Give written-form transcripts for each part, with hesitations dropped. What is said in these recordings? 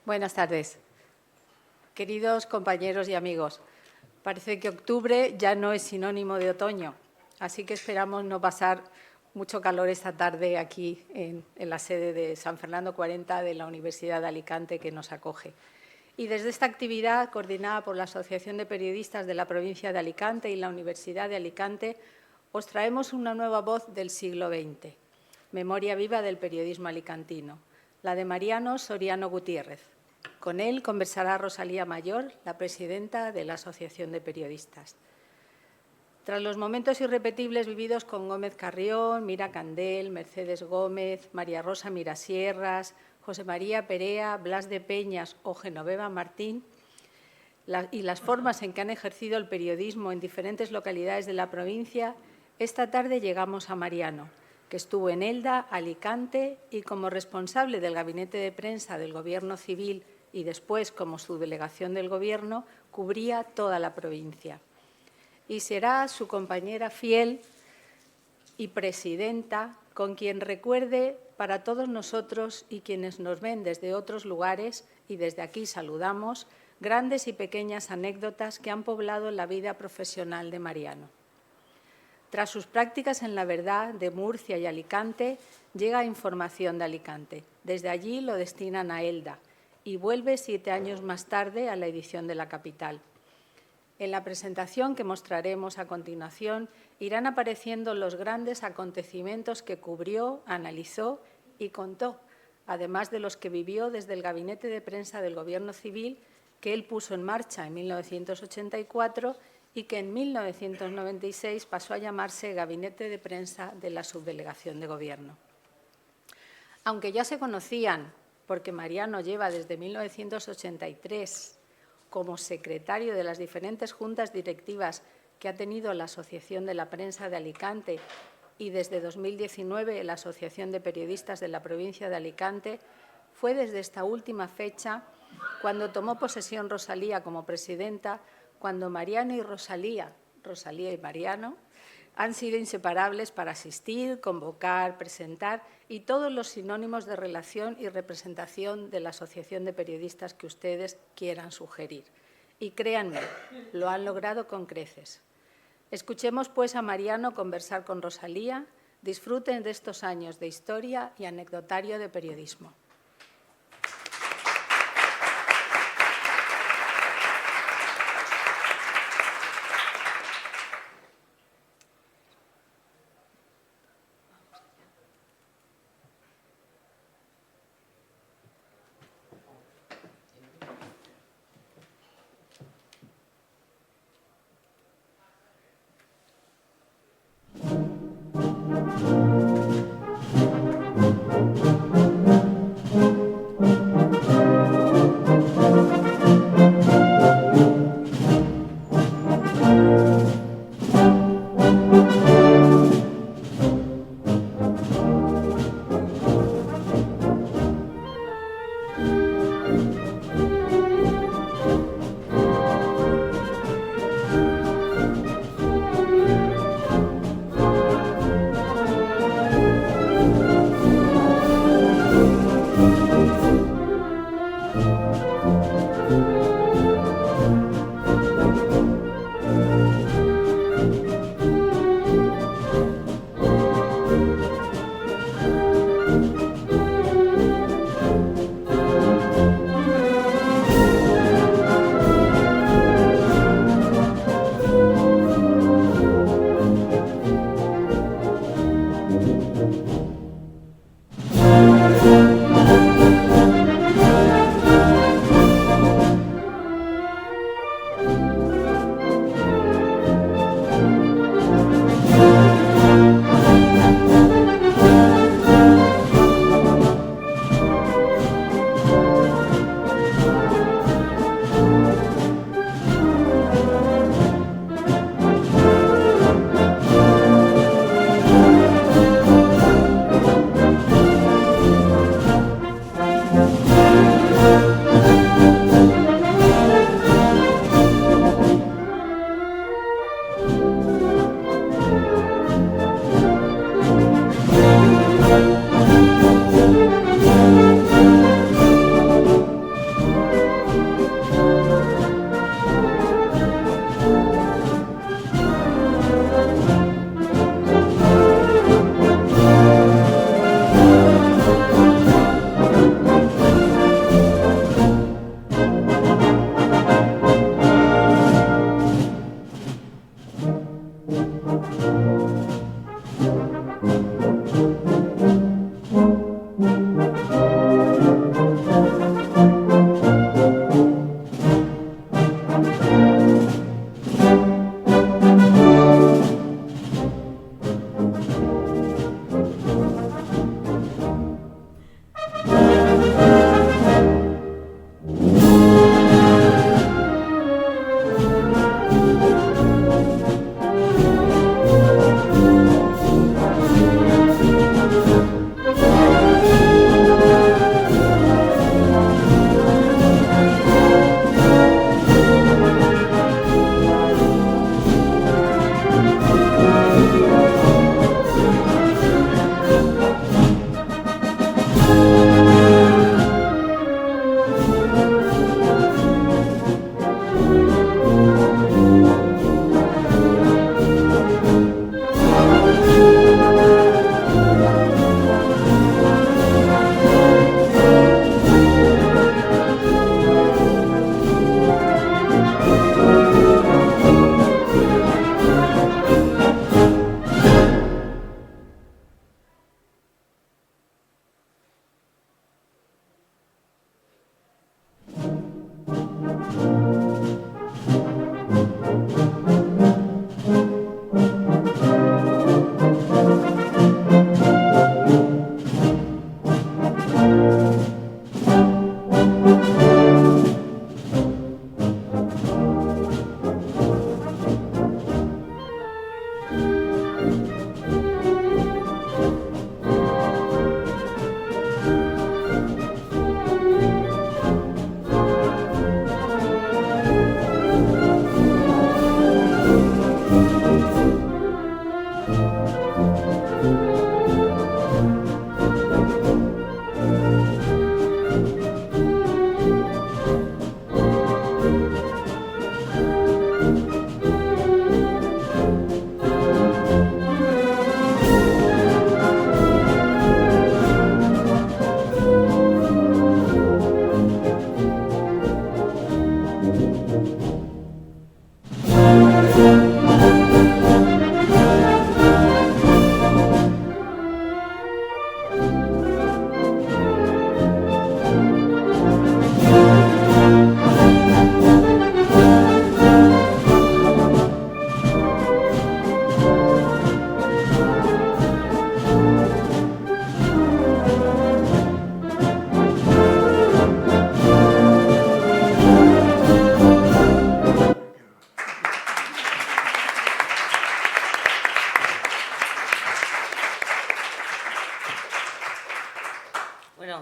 Buenas tardes. Queridos compañeros y amigos, parece que octubre ya no es sinónimo de otoño, así que esperamos no pasar mucho calor esta tarde aquí en la sede de San Fernando 40 de la Universidad de Alicante que nos acoge. Y desde esta actividad, coordinada por la Asociación de Periodistas de la provincia de Alicante y la Universidad de Alicante, os traemos una nueva voz del siglo XX, memoria viva del periodismo alicantino, la de Mariano Soriano Gutiérrez. Con él conversará Rosalía Mayor, la presidenta de la Asociación de Periodistas. Tras los momentos irrepetibles vividos con Gómez Carrión, Mira Candel, Mercedes Gómez, María Rosa Mirasierras, José María Perea, Blas de Peñas o Genoveva Martín, y las formas en que han ejercido el periodismo en diferentes localidades de la provincia, esta tarde llegamos a Mariano, que estuvo en Elda, Alicante, y como responsable del gabinete de prensa del Gobierno civil y después como subdelegación del Gobierno, cubría toda la provincia. Y será su compañera fiel y presidenta con quien recuerde para todos nosotros y quienes nos ven desde otros lugares, y desde aquí saludamos, grandes y pequeñas anécdotas que han poblado la vida profesional de Mariano. Tras sus prácticas en La Verdad de Murcia y Alicante, llega Información de Alicante. Desde allí lo destinan a Elda y vuelve 7 años más tarde a la edición de La Capital. En la presentación que mostraremos a continuación irán apareciendo los grandes acontecimientos que cubrió, analizó y contó, además de los que vivió desde el Gabinete de Prensa del Gobierno Civil, que él puso en marcha en 1984 y que en 1996 pasó a llamarse Gabinete de Prensa de la Subdelegación de Gobierno. Aunque ya se conocían, porque Mariano lleva desde 1983 como secretario de las diferentes juntas directivas que ha tenido la Asociación de la Prensa de Alicante y desde 2019 la Asociación de Periodistas de la provincia de Alicante, fue desde esta última fecha cuando tomó posesión Rosalía como presidenta, cuando Mariano y Rosalía y Mariano, han sido inseparables para asistir, convocar, presentar y todos los sinónimos de relación y representación de la Asociación de Periodistas que ustedes quieran sugerir. Y créanme, lo han logrado con creces. Escuchemos, pues, a Mariano conversar con Rosalía. Disfruten de estos años de historia y anecdotario de periodismo.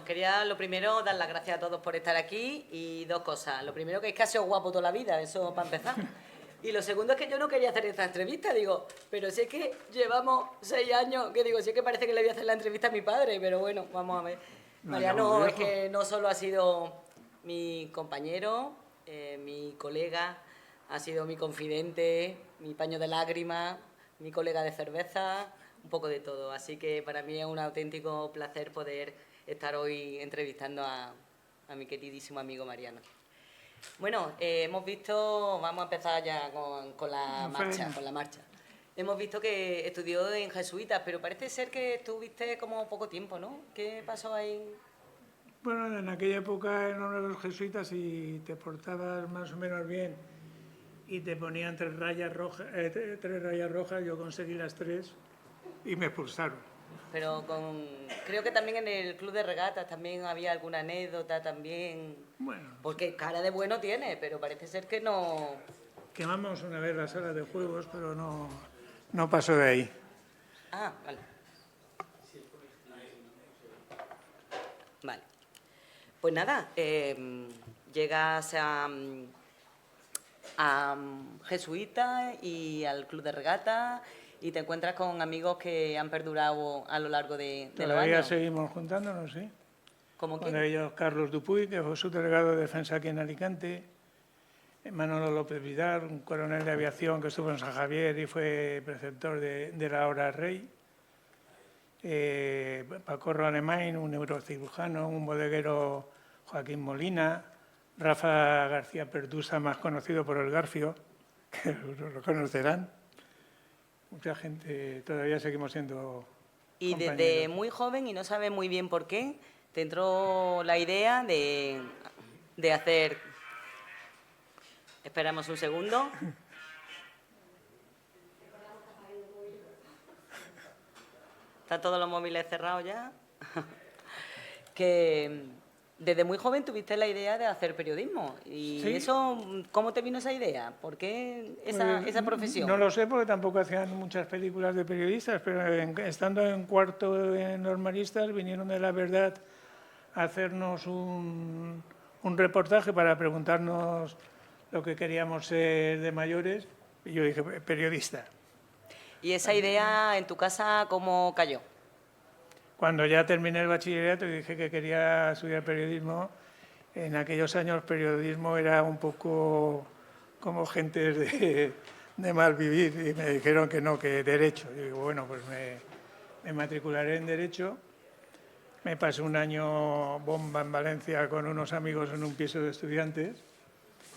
Bueno, quería lo primero dar las gracias a todos por estar aquí y dos cosas. Lo primero que es que ha sido guapo toda la vida, eso para empezar. Y lo segundo es que yo no quería hacer esta entrevista, digo, pero si es que llevamos 6 años, que digo, si es que parece que le voy a hacer la entrevista a mi padre, pero bueno, vamos a ver. Mariano es que no solo ha sido mi compañero, mi colega, ha sido mi confidente, mi paño de lágrimas, mi colega de cerveza, un poco de todo. Así que para mí es un auténtico placer poder estar hoy entrevistando a mi queridísimo amigo Mariano. Bueno, hemos visto, vamos a empezar ya con la marcha. Hemos visto que estudió en jesuitas, pero parece ser que estuviste como poco tiempo, ¿no? ¿Qué pasó ahí? Bueno, en aquella época en uno de los jesuitas, si te portabas más o menos bien y te ponían 3 rayas rojas, yo conseguí las 3 y me expulsaron. Pero creo que también en el club de regatas también había alguna anécdota también. Bueno, porque cara de bueno tiene, pero parece ser que no. Quemamos una vez la sala de juegos, pero no pasó de ahí. Ah, vale. Vale. Pues nada, llegas a Jesuita y al club de regata y te encuentras con amigos que han perdurado a lo largo de los años. Todavía seguimos juntándonos, sí. ¿Cómo quién? Con ellos Carlos Dupuy, que fue subdelegado de defensa aquí en Alicante, Manolo López Vidal, un coronel de aviación que estuvo en San Javier y fue preceptor de la hora Rey, Pacorro Alemán, un neurocirujano, un bodeguero Joaquín Molina, Rafa García Perdusa, más conocido por el Garfio, que lo conocerán. Mucha gente, todavía seguimos siendo y compañeros. Desde muy joven, y no sabes muy bien por qué, te entró la idea de hacer... Esperamos un segundo. ¿Están todos los móviles cerrados ya? Que desde muy joven tuviste la idea de hacer periodismo. ¿Y sí. eso, cómo te vino esa idea? ¿Por qué esa profesión? No lo sé, porque tampoco hacían muchas películas de periodistas, pero estando en cuarto en Normalistas vinieron de La Verdad a hacernos un reportaje para preguntarnos lo que queríamos ser de mayores, y yo dije, periodista. ¿Y esa idea en tu casa cómo cayó? Cuando ya terminé el bachillerato y dije que quería estudiar periodismo, en aquellos años periodismo era un poco como gente de mal vivir, y me dijeron que no, que Derecho. Y digo, bueno, pues me matricularé en Derecho. Me pasé un año bomba en Valencia con unos amigos en un piso de estudiantes.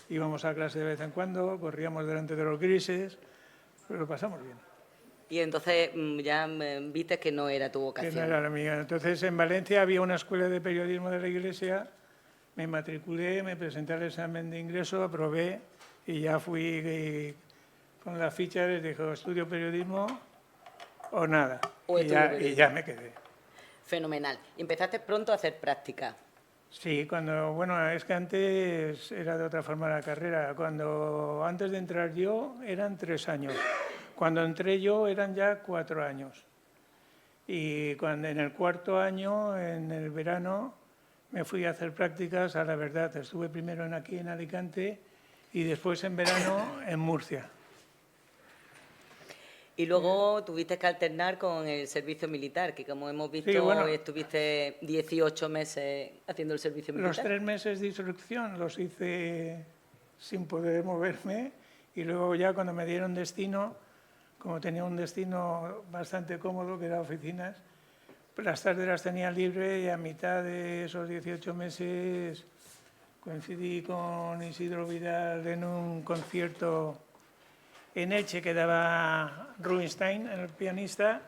Íbamos a clase de vez en cuando, corríamos delante de los grises, pero lo pasamos bien. Y entonces ya viste que no era tu vocación. Que no era la mía. Entonces en Valencia había una escuela de periodismo de la Iglesia, me matriculé, me presenté al examen de ingreso, aprobé y ya fui con la ficha, les dije, estudio periodismo o nada. Y ya me quedé. Fenomenal. ¿Y empezaste pronto a hacer práctica? Sí, bueno, es que antes era de otra forma la carrera. Antes de entrar yo eran 3 años. Cuando entré yo eran ya 4 años. Y cuando en el 4.º año, en el verano, me fui a hacer prácticas a La Verdad. Estuve primero aquí en Alicante y después en verano en Murcia. Y luego tuviste que alternar con el servicio militar, que como hemos visto, sí, bueno, estuviste 18 meses haciendo el servicio militar. Los 3 meses de instrucción los hice sin poder moverme y luego ya cuando me dieron destino, como tenía un destino bastante cómodo, que era oficinas, las tardes las tenía libre y a mitad de esos 18 meses coincidí con Isidro Vidal en un concierto en Elche que daba Rubinstein, el pianista,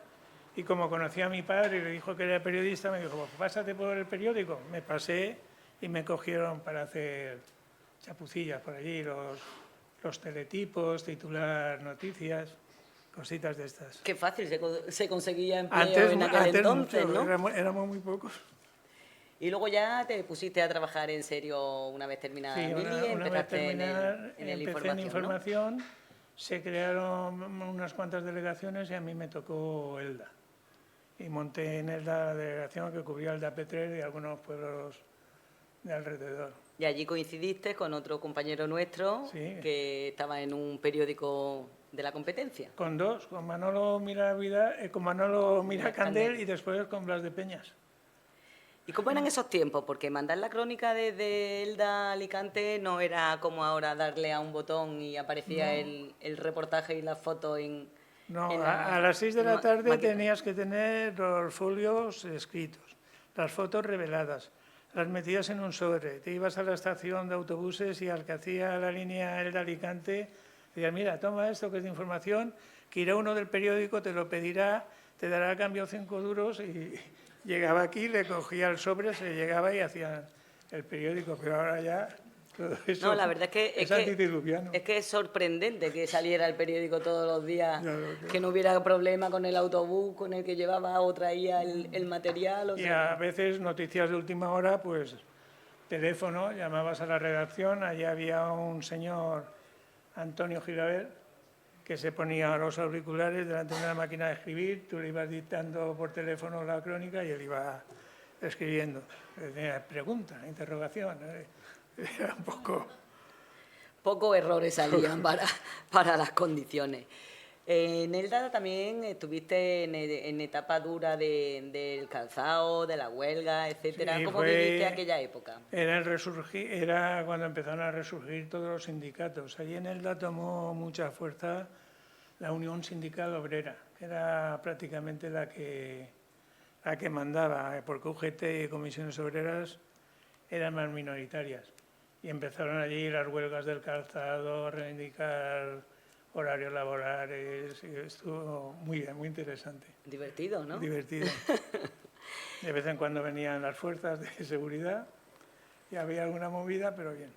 y como conocía a mi padre y le dijo que era periodista, me dijo, pues pásate por el periódico. Me pasé y me cogieron para hacer chapucillas por allí, los teletipos, titular noticias, cositas de estas. Qué fácil se conseguía empleo en aquel entonces, mucho, ¿no? Éramos muy pocos. Y luego ya te pusiste a trabajar en serio una vez terminada sí, una vez terminada, empecé en información, ¿no? Se crearon unas cuantas delegaciones y a mí me tocó Elda. y monté en Elda la delegación que cubría Elda Petrer y algunos pueblos de alrededor. Y allí coincidiste con otro compañero nuestro Sí. que estaba en un periódico de la competencia. Con dos, con Manolo Miracandel y después con Blas de Peñas. ¿Y cómo eran esos tiempos? Porque mandar la crónica desde Elda a Alicante no era como ahora darle a un botón y aparecía el reportaje y la foto en... No, en la a las 6 de la tarde maqueta. tenías que tener los folios escritos, las fotos reveladas, las metías en un sobre, te ibas a la estación de autobuses y al que hacía la línea Elda Alicante, decías, mira, toma esto que es de información, que irá uno del periódico, te lo pedirá, te dará a cambio 5 duros y llegaba aquí, le cogía el sobre, se llegaba y hacía el periódico, pero ahora ya todo eso No, la verdad es que antediluviano. es que es sorprendente que saliera el periódico todos los días, Claro, que no hubiera problema con el autobús con el que llevaba o traía el material. O Y sea, a veces noticias de última hora, pues teléfono, llamabas a la redacción, allí había un señor, Antonio Girabel, que se ponía los auriculares delante de una máquina de escribir, tú le ibas dictando por teléfono la crónica y él iba escribiendo. Decía, pregunta, interrogación. Era un poco... pocos errores salían para las condiciones. En Elda también estuviste en etapa dura del calzado, de la huelga, etcétera. Sí, ¿Cómo viviste aquella época? Era cuando empezaron a resurgir todos los sindicatos. Allí en Elda tomó mucha fuerza la Unión Sindical Obrera, que era prácticamente la que mandaba, porque UGT y comisiones obreras eran más minoritarias. Y empezaron allí las huelgas del calzado, a reivindicar horarios laborales, y estuvo muy bien, muy interesante. Divertido, ¿no? Divertido. De vez en cuando venían las fuerzas de seguridad y había alguna movida, pero bien.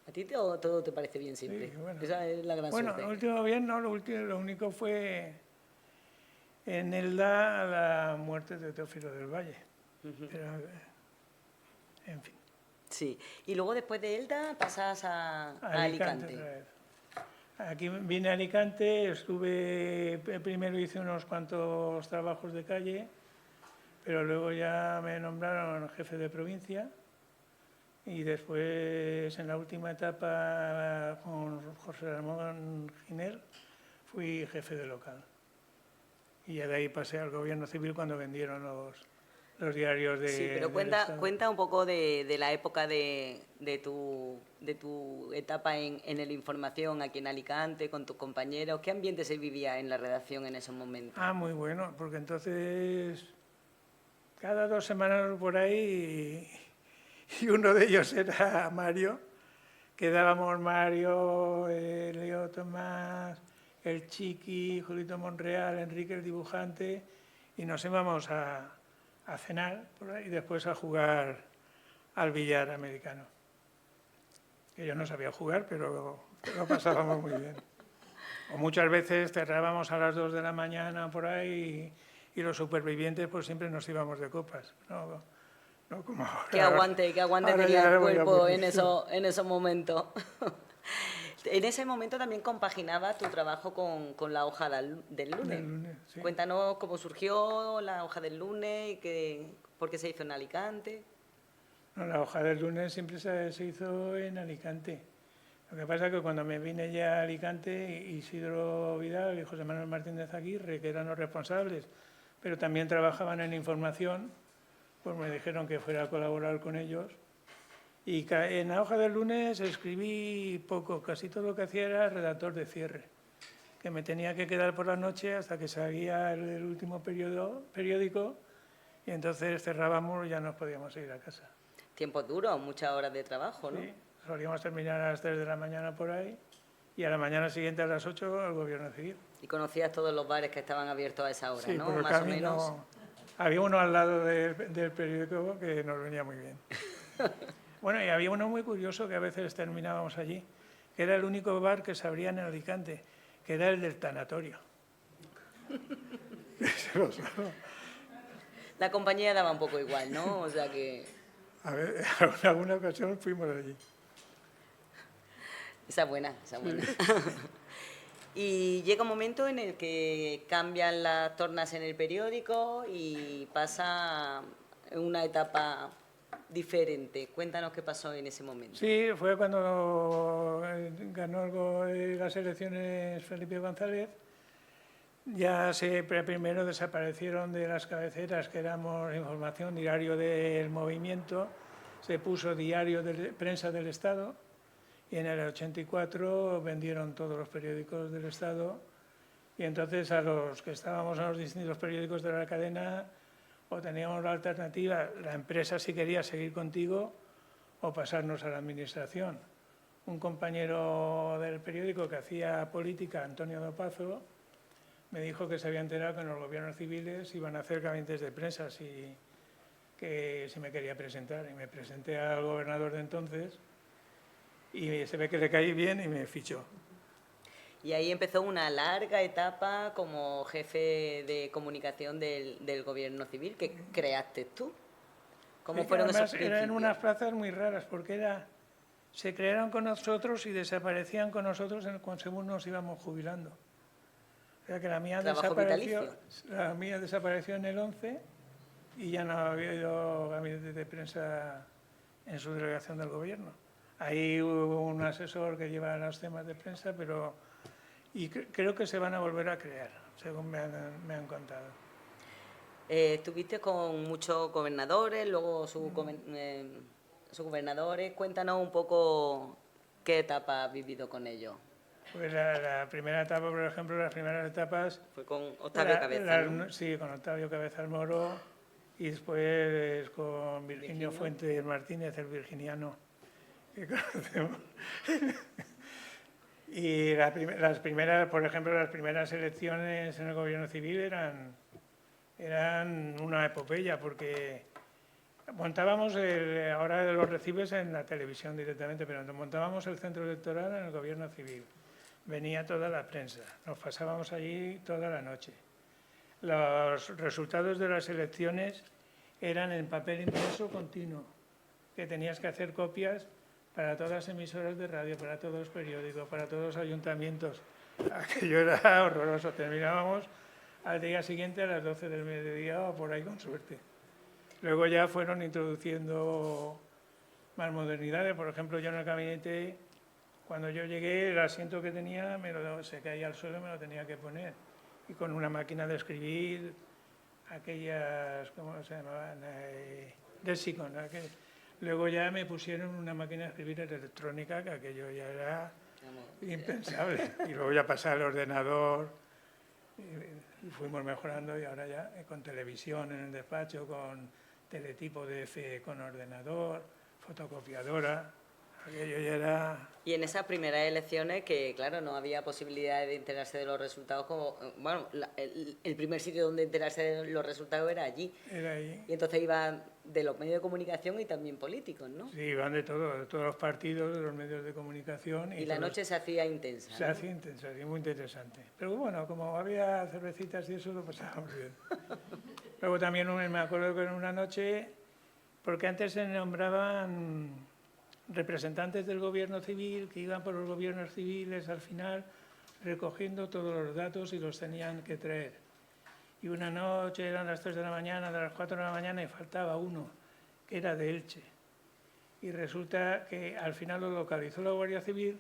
¿A ti todo te parece bien siempre? Sí, bueno. Esa es la gran Bueno, suerte. lo último bien, no, lo único fue en Elda la muerte de Teófilo del Valle. Pero, en fin. Sí. Y luego después de Elda pasas a Alicante. otra vez. Aquí vine a Alicante, primero hice unos cuantos trabajos de calle, pero luego ya me nombraron jefe de provincia y después en la última etapa con José Ramón Giner fui jefe de local. Y ya de ahí pasé al gobierno civil cuando vendieron los diarios de... Sí, pero cuenta un poco de la época de tu etapa en la información aquí en Alicante, con tus compañeros. ¿Qué ambiente se vivía en la redacción en esos momentos? Ah, muy bueno, porque entonces cada 2 semanas por ahí y uno de ellos era Mario, quedábamos Mario, Leo Tomás, el Chiqui, Julito Monreal, Enrique el dibujante y nos íbamos a cenar por ahí y después a jugar al billar americano. Que yo no sabía jugar, pero lo pasábamos muy bien. O muchas veces cerrábamos a las 2 de la mañana por ahí y los supervivientes pues siempre nos íbamos de copas. No como ahora. Qué aguante Ahora tenía ya el era muy cuerpo en aburrido. esos momentos. En ese momento también compaginaba tu trabajo con la hoja del lunes. Del lunes, sí. Cuéntanos cómo surgió la hoja del lunes y por qué se hizo en Alicante. No, la hoja del lunes siempre se hizo en Alicante. Lo que pasa es que cuando me vine ya a Alicante, Isidro Vidal y José Manuel Martínez Aguirre, que eran los responsables, pero también trabajaban en información, pues me dijeron que fuera a colaborar con ellos. Y en la hoja del lunes escribí poco, casi todo lo que hacía era redactor de cierre, que me tenía que quedar por la noche hasta que salía el último periódico y entonces cerrábamos y ya nos podíamos ir a casa. Tiempos duros, muchas horas de trabajo, ¿no? Sí, solíamos terminar a las 3 de la mañana por ahí y a la mañana siguiente a las 8 al gobierno civil. Y conocías todos los bares que estaban abiertos a esa hora, Sí, ¿no? por el Más o camino menos. había uno al lado del periódico que nos venía muy bien. Bueno, y había uno muy curioso que a veces terminábamos allí, que era el único bar que se abría en Alicante, que era el del tanatorio. La compañía daba un poco igual, ¿no? O sea que A ver, en alguna ocasión fuimos allí. esa es buena, esa es buena. Y llega un momento en el que cambian las tornas en el periódico y pasa una etapa diferente. Cuéntanos qué pasó en ese momento. Sí, fue cuando ganó las elecciones Felipe González. Ya primero desaparecieron de las cabeceras, que éramos Información, Diario del Movimiento, se puso Diario de Prensa del Estado, y en el 84 vendieron todos los periódicos del Estado, y entonces a los que estábamos en los distintos periódicos de la cadena, o teníamos la alternativa, la empresa si quería seguir contigo, o pasarnos a la administración. Un compañero del periódico que hacía política, Antonio Dopazo, me dijo que se había enterado que en los gobiernos civiles iban a hacer gabinetes de prensa, que si me quería presentar. Y me presenté al gobernador de entonces y se ve que le caí bien y me fichó. Y ahí empezó una larga etapa como jefe de comunicación del gobierno civil que creaste tú. ¿Cómo fueron esos principios? Eran unas plazas muy raras porque se crearon con nosotros y desaparecían con nosotros según nos íbamos jubilando. O sea que la mía desapareció en el 11 y ya no ha habido gabinete de prensa en su delegación del gobierno. Ahí hubo un asesor que lleva los temas de prensa, y creo que se van a volver a crear, según me han contado. Estuviste con muchos gobernadores, luego subgobernadores. Cuéntanos un poco qué etapa has vivido con ellos. Pues la primera etapa, por ejemplo, las primeras etapas... Fue con Octavio Cabezas, ¿no? Sí, con Octavio Cabezas Moro, y después con Virginio Fuentes Martínez, el virginiano que conocemos. Y las primeras, por ejemplo, las primeras elecciones en el gobierno civil eran una epopeya, porque montábamos, ahora los recibes en la televisión directamente, pero montábamos el centro electoral en el gobierno civil. Venía toda la prensa, nos pasábamos allí toda la noche. Los resultados de las elecciones eran en papel impreso continuo, que tenías que hacer copias para todas las emisoras de radio, para todos los periódicos, para todos los ayuntamientos. Aquello era horroroso. Terminábamos al día siguiente a las 12 del mediodía o por ahí con suerte. Luego ya fueron introduciendo más modernidades. Por ejemplo, yo en el gabinete, cuando yo llegué, el asiento que tenía se caía al suelo y me lo tenía que poner. Y con una máquina de escribir, aquellas, ¿cómo se llamaban? Lexicon. Luego ya me pusieron una máquina de escribir electrónica, que aquello ya era impensable. Y luego ya pasé al ordenador y fuimos mejorando, y ahora ya con televisión en el despacho, con teletipo DF con ordenador, fotocopiadora, aquello ya era... Y en esas primeras elecciones, que claro, no había posibilidad de enterarse de los resultados, bueno, el primer sitio donde enterarse de los resultados era allí. Era allí. Y entonces iban de los medios de comunicación y también políticos, ¿no? Sí, iban de todos los partidos, de los medios de comunicación. Y la noche se hacía intensa. Se hacía intensa, sí, muy interesante. Pero bueno, como había cervecitas y eso, lo pasábamos bien. Luego también me acuerdo que en una noche, porque antes se nombraban representantes del gobierno civil que iban por los gobiernos civiles al final recogiendo todos los datos y los tenían que traer. Y una noche eran las 3 de la mañana, de las 4 de la mañana, y faltaba uno, que era de Elche. Y resulta que al final lo localizó la Guardia Civil,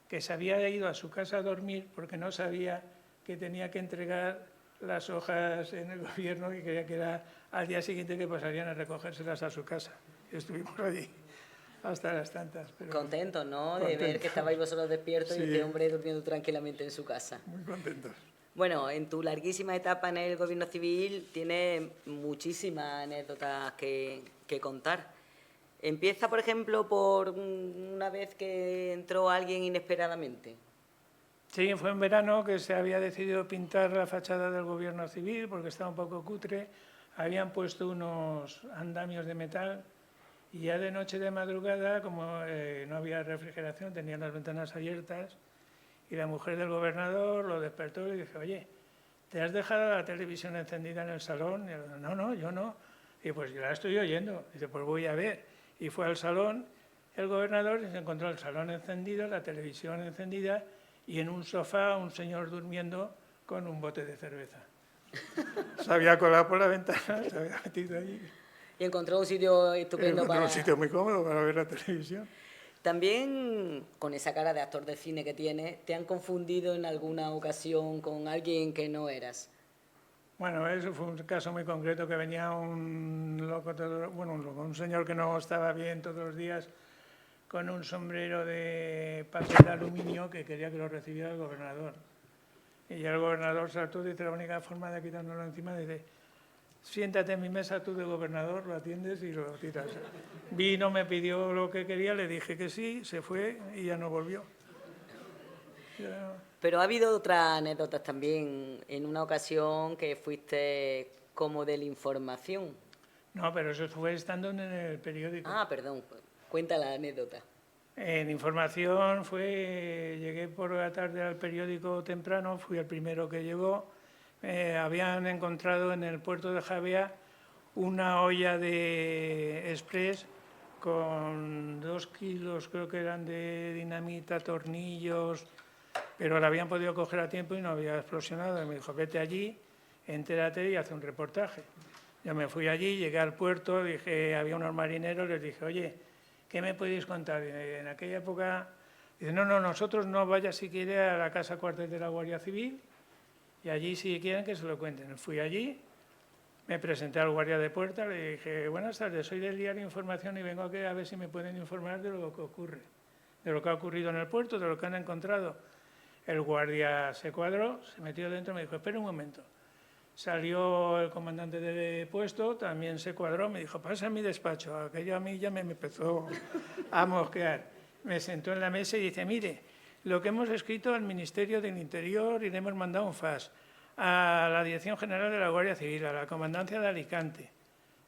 que se había ido a su casa a dormir porque no sabía que tenía que entregar las hojas en el gobierno y creía que era al día siguiente que pasarían a recogérselas a su casa. Y estuvimos allí hasta las tantas. Pero contentos, ¿no? Contentos. De ver que estabais vosotros despiertos, sí, y este hombre durmiendo tranquilamente en su casa. Muy contentos. Bueno, en tu larguísima etapa en el gobierno civil tienes muchísimas anécdotas que contar. Empieza, por ejemplo, por una vez que entró alguien inesperadamente. Sí, fue en verano que se había decidido pintar la fachada del gobierno civil porque estaba un poco cutre. Habían puesto unos andamios de metal y ya de noche, de madrugada, como no había refrigeración, tenían las ventanas abiertas, y la mujer del gobernador lo despertó y le dijo: oye, ¿te has dejado la televisión encendida en el salón? Y yo, no, yo no. Y pues yo la estoy oyendo. Dice, pues voy a ver. Y fue al salón el gobernador y se encontró el salón encendido, la televisión encendida y en un sofá un señor durmiendo con un bote de cerveza. Se había colado por la ventana, se había metido allí. Y encontró un sitio estupendo Encontré para... un sitio muy cómodo para ver la televisión. También, con esa cara de actor de cine que tienes, ¿te han confundido en alguna ocasión con alguien que no eras? Bueno, eso fue un caso muy concreto, que venía un loco, un señor que no estaba bien todos los días, con un sombrero de papel de aluminio que quería que lo recibiera el gobernador. Y el gobernador saltó y dice, la única forma de quitárnoslo encima, dice, siéntate en mi mesa tú de gobernador, lo atiendes y lo tiras. Vino, me pidió lo que quería, le dije que sí, se fue y ya no volvió. Pero ha habido otras anécdotas también, en una ocasión que fuiste como de la información. No, pero eso fue estando en el periódico. Ah, perdón, cuenta la anécdota. En información llegué por la tarde al periódico temprano, fui el primero que llegó. Habían encontrado en el puerto de Javea una olla de express con 2 kilos, creo que eran de dinamita, tornillos, pero la habían podido coger a tiempo y no había explosionado. Y me dijo, vete allí, entérate y haz un reportaje. Yo me fui allí, llegué al puerto, dije, había unos marineros, les dije, oye, ¿qué me podéis contar? En aquella época, dice, no, nosotros no, vaya si quiere a la casa cuartel de la Guardia Civil y allí si quieren que se lo cuenten. Fui allí, me presenté al guardia de puerta, le dije, buenas tardes, soy del diario Información y vengo aquí a ver si me pueden informar de lo que ocurre, de lo que ha ocurrido en el puerto, de lo que han encontrado. El guardia se cuadró, se metió dentro y me dijo, espera un momento. Salió el comandante de puesto, también se cuadró, me dijo, pasa a mi despacho. Aquello a mí ya me empezó a mosquear. Me sentó en la mesa y dice, mire, lo que hemos escrito al Ministerio del Interior y le hemos mandado un fax a la Dirección General de la Guardia Civil, a la Comandancia de Alicante.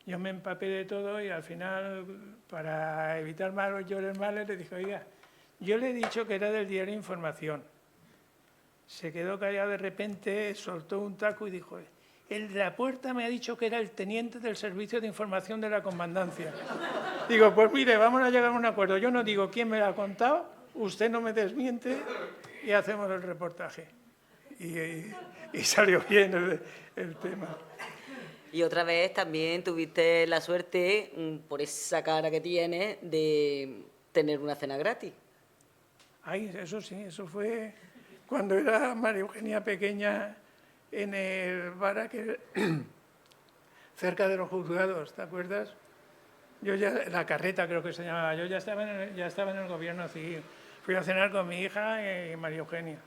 Yo me empapé de todo y al final, para evitar mayores males, le dije, oiga, yo le he dicho que era del diario Información. Se quedó callado de repente, soltó un taco y dijo, el de la puerta me ha dicho que era el teniente del Servicio de Información de la Comandancia. Digo, pues mire, vamos a llegar a un acuerdo. Yo no digo quién me lo ha contado, usted no me desmiente y hacemos el reportaje. Y salió bien el tema. Y otra vez también tuviste la suerte, por esa cara que tienes, de tener una cena gratis. Ay, eso sí, eso fue cuando era María Eugenia pequeña en el bar aquel, cerca de los juzgados, ¿te acuerdas? Yo ya, la carreta creo que se llamaba, yo ya estaba en el gobierno civil. Fui a cenar con mi hija y María Eugenia.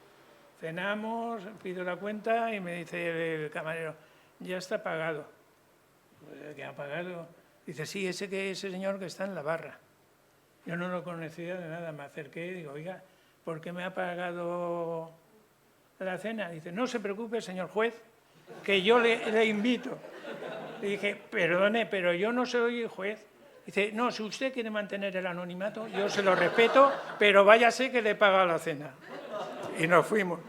Cenamos, pido la cuenta y me dice el camarero, ya está pagado. Pues, ¿qué ha pagado? Dice, sí, ese señor que está en la barra. Yo no lo conocía de nada, me acerqué y digo, oiga, ¿por qué me ha pagado la cena? Dice, no se preocupe, señor juez, que yo le invito. Le dije, perdone, pero yo no soy juez. Dice, no, si usted quiere mantener el anonimato, yo se lo respeto, pero váyase que le paga la cena. Y nos fuimos.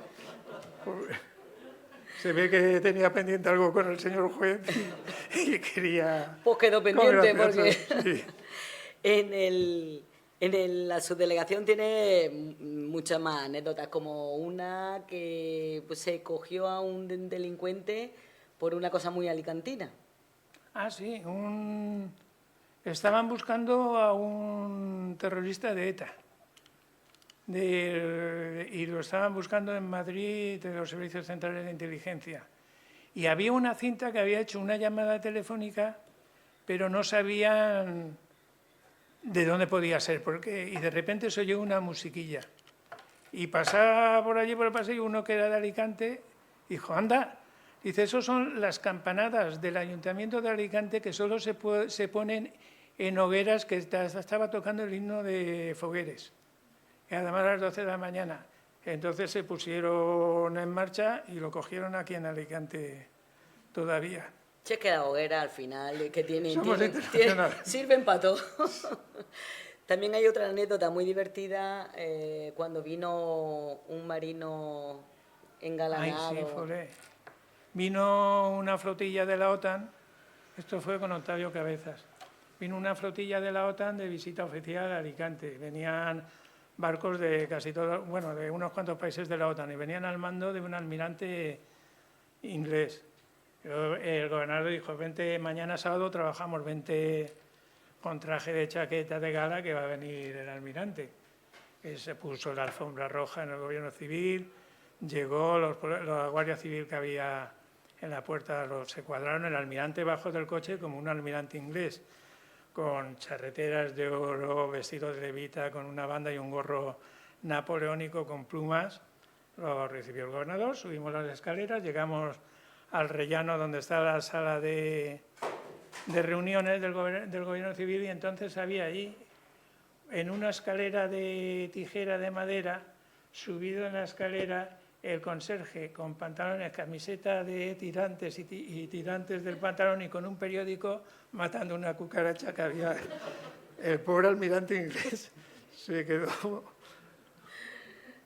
Se ve que tenía pendiente algo con el señor juez y quería... Pues quedó pendiente porque sí. La subdelegación tiene muchas más anécdotas, como una que pues, se cogió a un delincuente por una cosa muy alicantina. Ah, sí, estaban buscando a un terrorista de ETA. Y lo estaban buscando en Madrid, de los servicios centrales de inteligencia. Y había una cinta que había hecho una llamada telefónica, pero no sabían de dónde podía ser, y de repente se oyó una musiquilla. Y pasaba por allí por el pasillo uno que era de Alicante, dijo, anda, dice, esos son las campanadas del Ayuntamiento de Alicante que solo se ponen en hogueras, que estaba tocando el himno de Fogueres. Y además a las 12 de la mañana. Entonces se pusieron en marcha y lo cogieron aquí en Alicante todavía. Si es que la hoguera al final que sirven para todo. También hay otra anécdota muy divertida cuando vino un marino engalanado. Ay, sí, vino una flotilla de la OTAN, esto fue con Octavio Cabezas, vino una flotilla de la OTAN de visita oficial a Alicante. Venían barcos de casi todos, bueno, de unos cuantos países de la OTAN, y venían al mando de un almirante inglés. El gobernador dijo, vente, mañana sábado trabajamos, vente con traje de chaqueta de gala que va a venir el almirante. Que se puso la alfombra roja en el gobierno civil, llegó, la Guardia Civil que había en la puerta se cuadraron, el almirante bajó del coche como un almirante inglés, con charreteras de oro, vestido de levita, con una banda y un gorro napoleónico con plumas. Lo recibió el gobernador, subimos las escaleras, llegamos al rellano donde está la sala de reuniones del gobierno civil, y entonces había allí, en una escalera de tijera de madera, subido en la escalera, el conserje con pantalones, camiseta de tirantes y tirantes del pantalón y con un periódico matando una cucaracha que había. El pobre almirante inglés se quedó.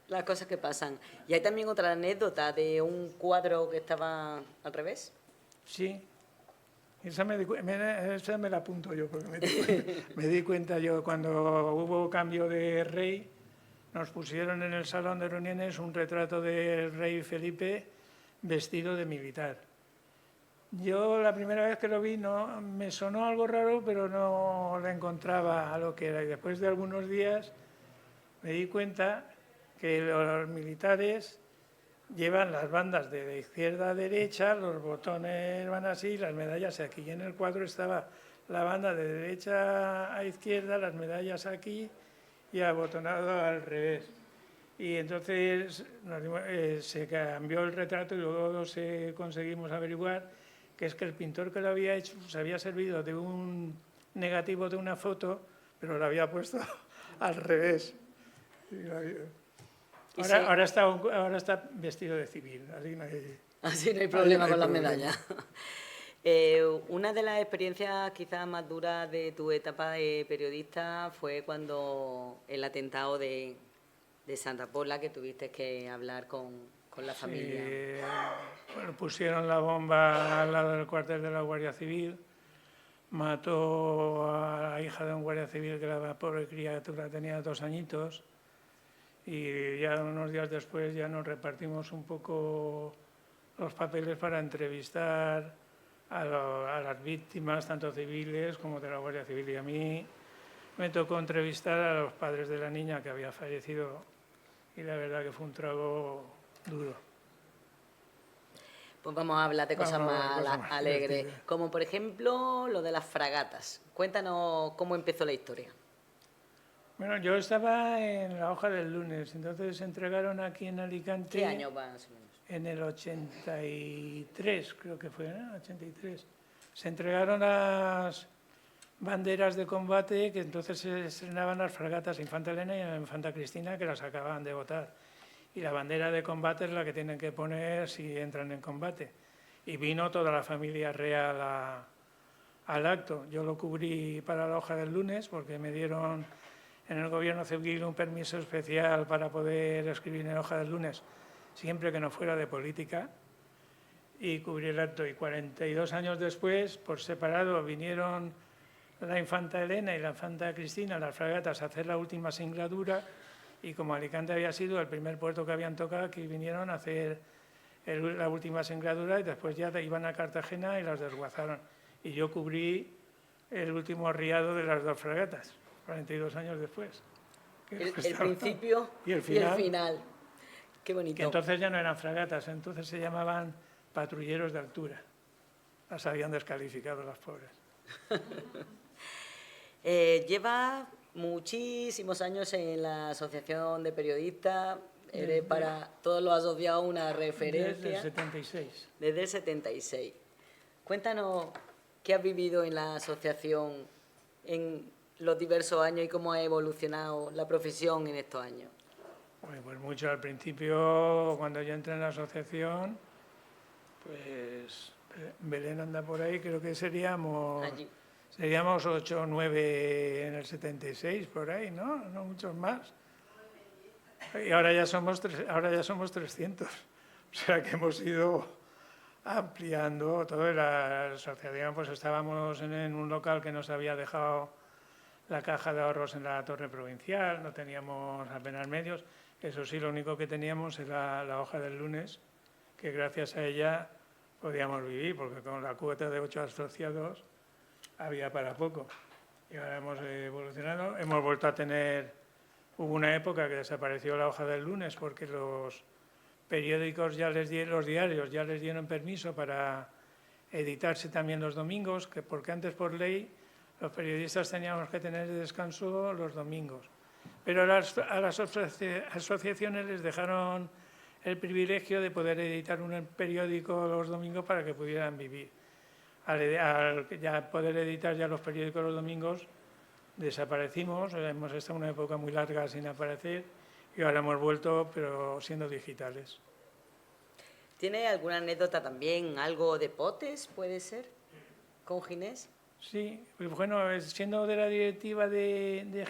Las cosas que pasan. ¿Y hay también otra anécdota de un cuadro que estaba al revés? Sí, esa me la apunto yo, porque me di cuenta yo cuando hubo cambio de rey. Nos pusieron en el salón de reuniones un retrato del rey Felipe vestido de militar. Yo la primera vez que lo vi me sonó algo raro, pero no le encontraba a lo que era. Y después de algunos días me di cuenta que los militares llevan las bandas de izquierda a derecha, los botones van así, las medallas aquí. Y en el cuadro estaba la banda de derecha a izquierda, las medallas aquí, y abotonado al revés. Y entonces se cambió el retrato y luego conseguimos averiguar que es que el pintor que lo había hecho se había servido de un negativo de una foto, pero lo había puesto al revés. Ahora está vestido de civil, Así no hay problema con las medallas. Una de las experiencias quizás más duras de tu etapa de periodista fue cuando el atentado de Santa Pola, que tuviste que hablar con la familia. Bueno, pusieron la bomba al lado del cuartel de la Guardia Civil, mató a la hija de un guardia civil que la pobre criatura tenía 2 añitos, y ya unos días después ya nos repartimos un poco los papeles para entrevistar a las víctimas, tanto civiles como de la Guardia Civil. Y a mí me tocó entrevistar a los padres de la niña que había fallecido, y la verdad que fue un trago duro. Pues vamos a hablar de cosas más alegres, como por ejemplo lo de las fragatas. Cuéntanos cómo empezó la historia. Bueno, yo estaba en la hoja del lunes, entonces se entregaron aquí en Alicante. ¿Qué año más o menos? En el 83, creo que fue, ¿no? 83. Se entregaron las banderas de combate, que entonces se estrenaban las fragatas Infanta Elena y Infanta Cristina, que las acababan de votar. Y la bandera de combate es la que tienen que poner si entran en combate. Y vino toda la familia real al acto. Yo lo cubrí para la hoja del lunes porque me dieron en el gobierno civil un permiso especial para poder escribir en la hoja del lunes, siempre que no fuera de política, y cubrí el acto. Y 42 años después, por separado, vinieron la Infanta Elena y la Infanta Cristina, las fragatas, a hacer la última singladura, y como Alicante había sido el primer puerto que habían tocado, aquí vinieron a hacer la última singladura, y después ya iban a Cartagena y las desguazaron. Y yo cubrí el último arriado de las 2 fragatas, 42 años después. El principio y el final. Qué bonito. Que entonces ya no eran fragatas, entonces se llamaban patrulleros de altura. Las habían descalificado las pobres. Lleva muchísimos años en la Asociación de Periodistas. Eres para todos los asociados una referencia. Desde el 76. Desde el 76. Cuéntanos qué has vivido en la asociación en los diversos años y cómo ha evolucionado la profesión en estos años. Bueno, pues mucho. Al principio, cuando yo entré en la asociación, pues Belén anda por ahí, creo que seríamos 8 o 9 en el 76, por ahí, ¿no? No muchos más. Y ahora ya somos 300. O sea que hemos ido ampliando todo. La asociación, pues estábamos en un local que nos había dejado la caja de ahorros en la torre provincial, no teníamos apenas medios. Eso sí, lo único que teníamos era la hoja del lunes, que gracias a ella podíamos vivir, porque con la cuota de 8 asociados había para poco. Y ahora hemos evolucionado, hemos vuelto a tener... Hubo una época que desapareció la hoja del lunes porque los periódicos los diarios ya les dieron permiso para editarse también los domingos, porque antes por ley los periodistas teníamos que tener descanso los domingos. Pero a las asociaciones les dejaron el privilegio de poder editar un periódico los domingos para que pudieran vivir. Al ya poder editar ya los periódicos los domingos, desaparecimos, hemos estado una época muy larga sin aparecer y ahora hemos vuelto, pero siendo digitales. ¿Tiene alguna anécdota también, algo de potes, puede ser, con Ginés? Sí, pues bueno, siendo de la directiva de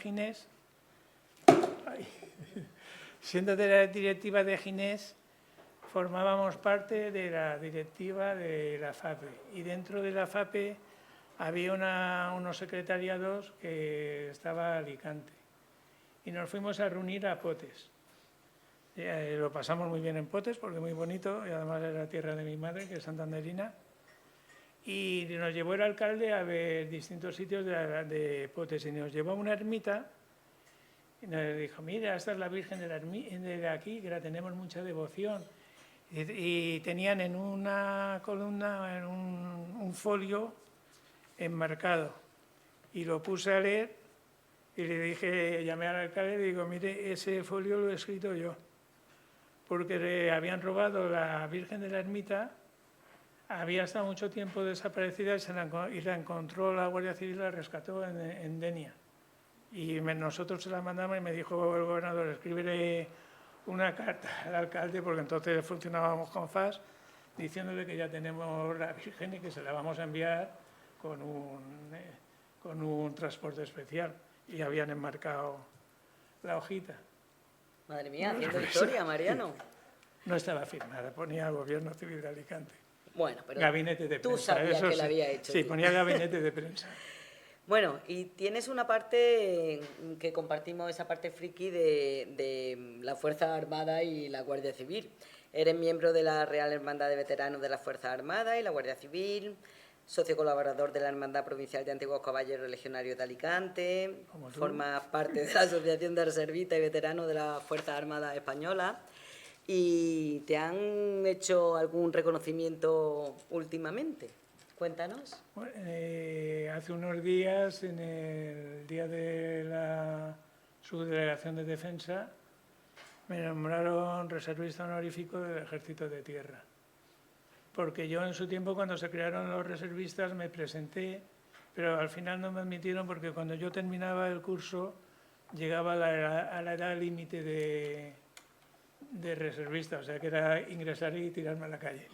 Ginés, formábamos parte de la directiva de la FAPE y dentro de la FAPE había unos secretariados que estaba Alicante y nos fuimos a reunir a Potes. Lo pasamos muy bien en Potes porque es muy bonito y además es la tierra de mi madre, que es santanderina. Y nos llevó el alcalde a ver distintos sitios de Potes y nos llevó a una ermita y nos dijo, mira, esta es la Virgen de aquí, que la tenemos mucha devoción. Y tenían en una columna, en un folio enmarcado. Y lo puse a leer y le dije, llamé al alcalde y le digo, mire, ese folio lo he escrito yo. Porque le habían robado la Virgen de la Ermita, había estado mucho tiempo desaparecida y la encontró la Guardia Civil, la rescató en Denia. Y nosotros se la mandamos y me dijo el gobernador, escríbele una carta al alcalde, porque entonces funcionábamos con FAS, diciéndole que ya tenemos la Virgen y que se la vamos a enviar con un transporte especial. Y habían enmarcado la hojita. Madre mía, haciendo historia, Mariano. No estaba firmada, ponía Gobierno Civil de Alicante. Bueno, pero gabinete de tú prensa, sabías eso que sí. la había hecho. Sí, tú. ponía gabinete de prensa. Bueno, y tienes una parte que compartimos, esa parte friki de la Fuerza Armada y la Guardia Civil. Eres miembro de la Real Hermandad de Veteranos de la Fuerza Armada y la Guardia Civil, socio colaborador de la Hermandad Provincial de Antiguos Caballeros Legionarios de Alicante, formas parte de la Asociación de Reservistas y Veteranos de la Fuerza Armada Española. ¿Y te han hecho algún reconocimiento últimamente? Cuéntanos. Bueno, hace unos días, en el día de la Subdelegación de Defensa, me nombraron reservista honorífico del Ejército de Tierra. Porque yo en su tiempo, cuando se crearon los reservistas, me presenté, pero al final no me admitieron porque cuando yo terminaba el curso llegaba a la edad límite de reservista, o sea que era ingresar y tirarme a la calle.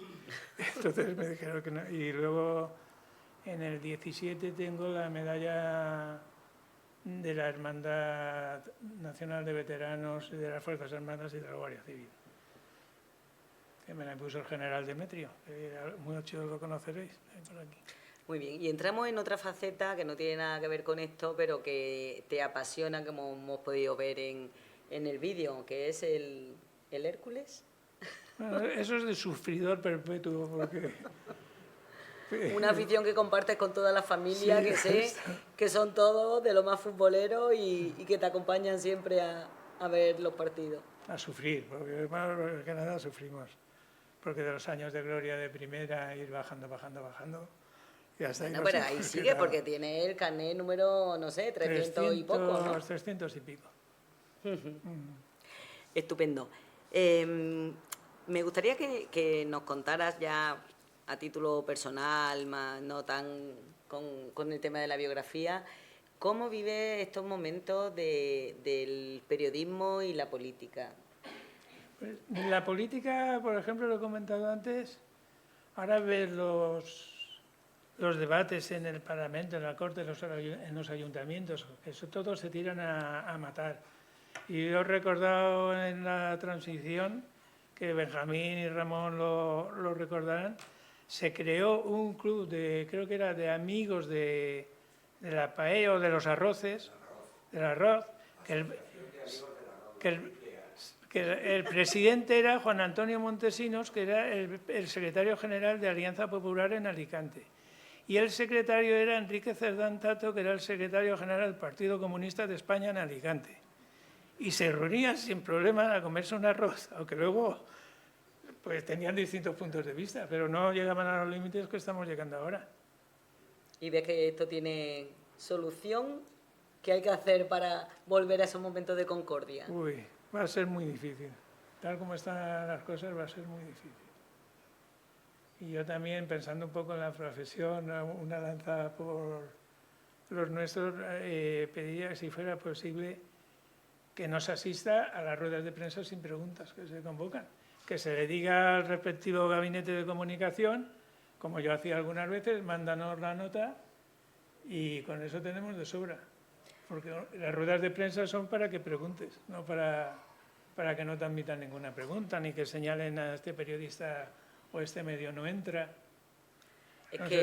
Entonces me dijeron que no. Y luego en el 17 tengo la medalla de la Hermandad Nacional de Veteranos de las Fuerzas Armadas y de la Guardia Civil, que me la puso el general Demetrio, que muchos lo conoceréis por aquí. Muy bien, y entramos en otra faceta que no tiene nada que ver con esto, pero que te apasiona, como hemos podido ver en el vídeo, que es el Hércules. Bueno, eso es de sufridor perpetuo, porque... Una afición que compartes con toda la familia, Sí, que sé que son todos de lo más futboleros y que te acompañan siempre a ver los partidos. A sufrir, porque más que nada sufrimos. Porque de los años de gloria de primera, ir bajando, y hasta ahí Bueno, no pero se ahí puede sigue quedar. porque tiene el carnet número, no sé, 300 y poco, ¿no? 300 y pico. Estupendo. Me gustaría que nos contaras ya a título personal, más no tan con el tema de la biografía, cómo vive estos momentos del periodismo y la política. Pues, la política, por ejemplo, lo he comentado antes, ahora ves los debates en el Parlamento, en la Corte, en los ayuntamientos, eso todos se tiran a matar. Y yo he recordado en la transición, que Benjamín y Ramón lo recordarán, se creó un club creo que era de amigos de la paella o de los arroces, del arroz, que el presidente era Juan Antonio Montesinos, que era el secretario general de Alianza Popular en Alicante. Y el secretario era Enrique Cerdán Tato, que era el secretario general del Partido Comunista de España en Alicante. Y se reunían sin problema a comerse un arroz, aunque luego pues tenían distintos puntos de vista, pero no llegaban a los límites que estamos llegando ahora. ¿Y ves que esto tiene solución? ¿Qué hay que hacer para volver a esos momentos de concordia? Uy, va a ser muy difícil. Tal como están las cosas, va a ser muy difícil. Y yo también, pensando un poco en la profesión, una lanza por los nuestros, pediría que si fuera posible que no se asista a las ruedas de prensa sin preguntas que se convocan. Que se le diga al respectivo gabinete de comunicación, como yo hacía algunas veces, mándanos la nota y con eso tenemos de sobra. Porque las ruedas de prensa son para que preguntes, no para que no te admitan ninguna pregunta, ni que señalen a este periodista o este medio no entra.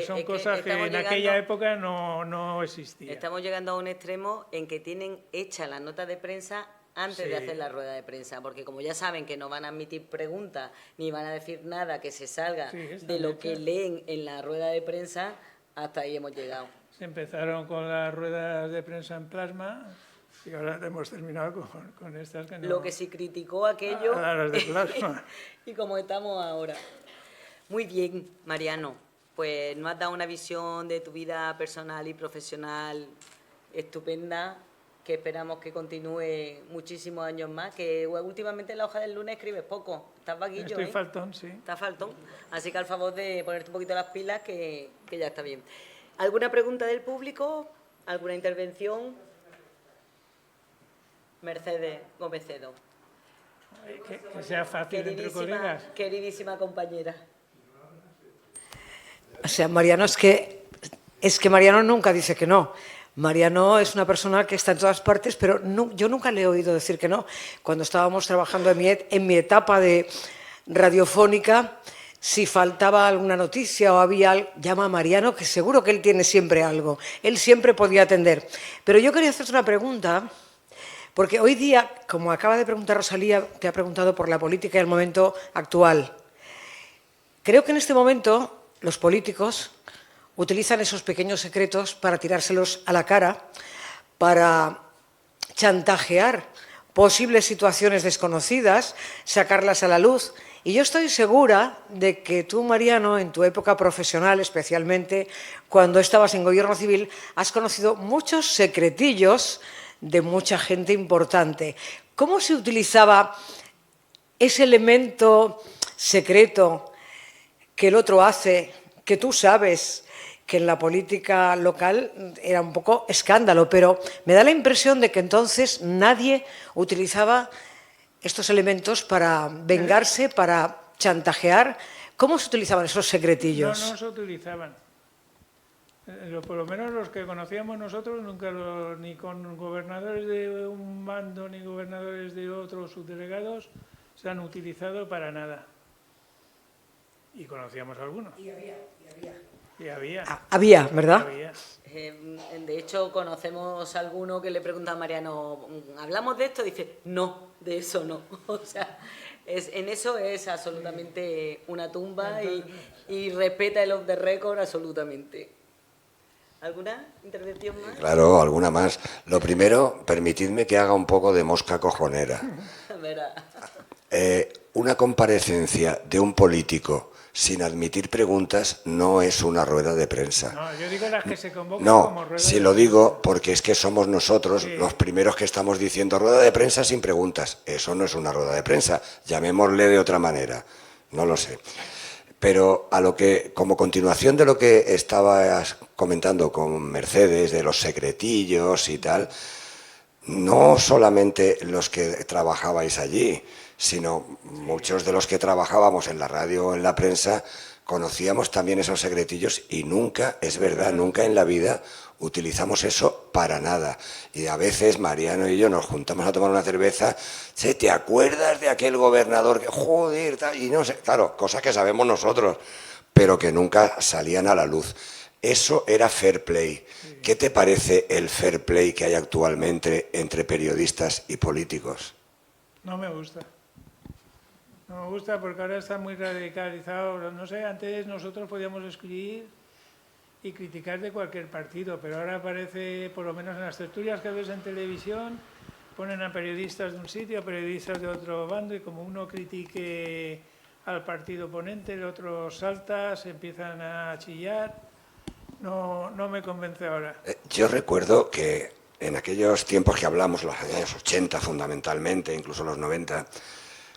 Son cosas que en aquella época no existían. Estamos llegando a un extremo en que tienen hecha la nota de prensa antes de hacer la rueda de prensa, porque como ya saben que no van a admitir preguntas ni van a decir nada que se salga de lo que leen en la rueda de prensa, hasta ahí hemos llegado. Se empezaron con las ruedas de prensa en plasma y ahora hemos terminado con estas que no... Lo que se criticó aquello a las de plasma. y como estamos ahora. Muy bien, Mariano. Pues nos has dado una visión de tu vida personal y profesional estupenda, que esperamos que continúe muchísimos años más, que últimamente en la hoja del lunes escribes poco. Estás vaguillo, Estoy faltón, sí. Estás faltón. Así que al favor de ponerte un poquito las pilas, que ya está bien. ¿Alguna pregunta del público? ¿Alguna intervención? Mercedes Gómez-Cedo. Que sea fácil entre colegas. Queridísima compañera. O sea, Mariano es que Mariano nunca dice que no. Mariano es una persona que está en todas partes, pero yo nunca le he oído decir que no. Cuando estábamos trabajando en mi etapa de radiofónica, si faltaba alguna noticia o había algo, llama a Mariano, que seguro que él tiene siempre algo. Él siempre podía atender. Pero yo quería hacerte una pregunta, porque hoy día, como acaba de preguntar Rosalía, te ha preguntado por la política y el momento actual. Creo que en este momento los políticos utilizan esos pequeños secretos para tirárselos a la cara, para chantajear posibles situaciones desconocidas, sacarlas a la luz. Y yo estoy segura de que tú, Mariano, en tu época profesional, especialmente cuando estabas en Gobierno Civil, has conocido muchos secretillos de mucha gente importante. ¿Cómo se utilizaba ese elemento secreto que el otro hace, que tú sabes que en la política local era un poco escándalo, pero me da la impresión de que entonces nadie utilizaba estos elementos para vengarse, para chantajear? ¿Cómo se utilizaban esos secretillos? No se utilizaban. Por lo menos los que conocíamos nosotros, nunca ni con gobernadores de un bando ni gobernadores de otros subdelegados se han utilizado para nada. Y conocíamos algunos. Y había. Había, ¿verdad? Había. De hecho, conocemos a alguno que le pregunta a Mariano, ¿hablamos de esto? Dice, no, de eso no. O sea, en eso es absolutamente una tumba y respeta el off the record absolutamente. ¿Alguna intervención más? Claro, alguna más. Lo primero, permitidme que haga un poco de mosca cojonera. Una comparecencia de un político sin admitir preguntas no es una rueda de prensa. No, yo digo las que se convocan como rueda si de lo prensa. digo porque es que somos nosotros los primeros que estamos diciendo rueda de prensa sin preguntas. Eso no es una rueda de prensa, llamémosle de otra manera, no lo sé. Pero como continuación de lo que estabas comentando con Mercedes, de los secretillos y tal, no solamente los que trabajabais allí, sino muchos de los que trabajábamos en la radio o en la prensa, conocíamos también esos secretillos y nunca, es verdad, nunca en la vida utilizamos eso para nada. Y a veces Mariano y yo nos juntamos a tomar una cerveza, ¿te acuerdas de aquel gobernador que, joder, tal? Y no sé, claro, cosas que sabemos nosotros, pero que nunca salían a la luz. Eso era fair play. ¿Qué te parece el fair play que hay actualmente entre periodistas y políticos? No me gusta. No me gusta porque ahora está muy radicalizado. No sé, antes nosotros podíamos escribir y criticar de cualquier partido, pero ahora parece, por lo menos en las tertulias que ves en televisión, ponen a periodistas de un sitio, a periodistas de otro bando, y como uno critique al partido oponente, el otro salta, se empiezan a chillar. No me convence ahora. Yo recuerdo que en aquellos tiempos que hablamos, los años 80 fundamentalmente, incluso los 90,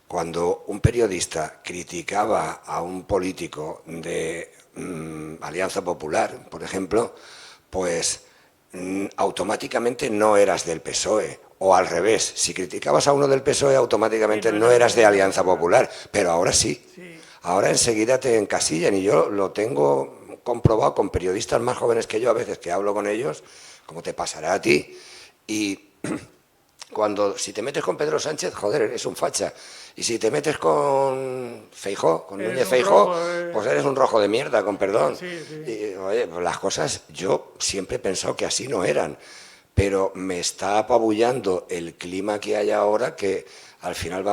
cuando un periodista criticaba a un político de Alianza Popular, por ejemplo, pues automáticamente no eras del PSOE, o al revés, si criticabas a uno del PSOE automáticamente no eras de Alianza Popular, pero ahora sí. Ahora enseguida te encasillan, y yo lo tengo comprobado con periodistas más jóvenes que yo, a veces que hablo con ellos, como te pasará a ti. Y si te metes con Pedro Sánchez, joder, eres un facha. Y si te metes con Feijóo, con Núñez Feijóo, pues eres un rojo de mierda, con perdón. Y, oye, pues las cosas, yo siempre he pensado que así no eran, pero me está apabullando el clima que hay ahora, que al final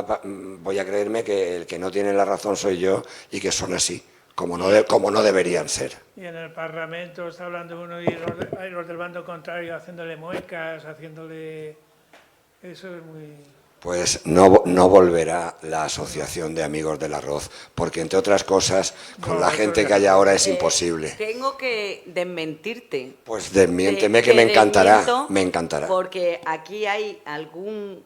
voy a creerme que el que no tiene la razón soy yo, y que son así, como no deberían ser. Y en el Parlamento está hablando uno y los del bando contrario haciéndole muecas, haciéndole... Eso es muy... Pues no volverá la Asociación de Amigos del Arroz, porque entre otras cosas, con la gente que hay ahora es imposible. Tengo que desmentirte. Pues desmiénteme, que me encantará, me encantará. Porque aquí hay algún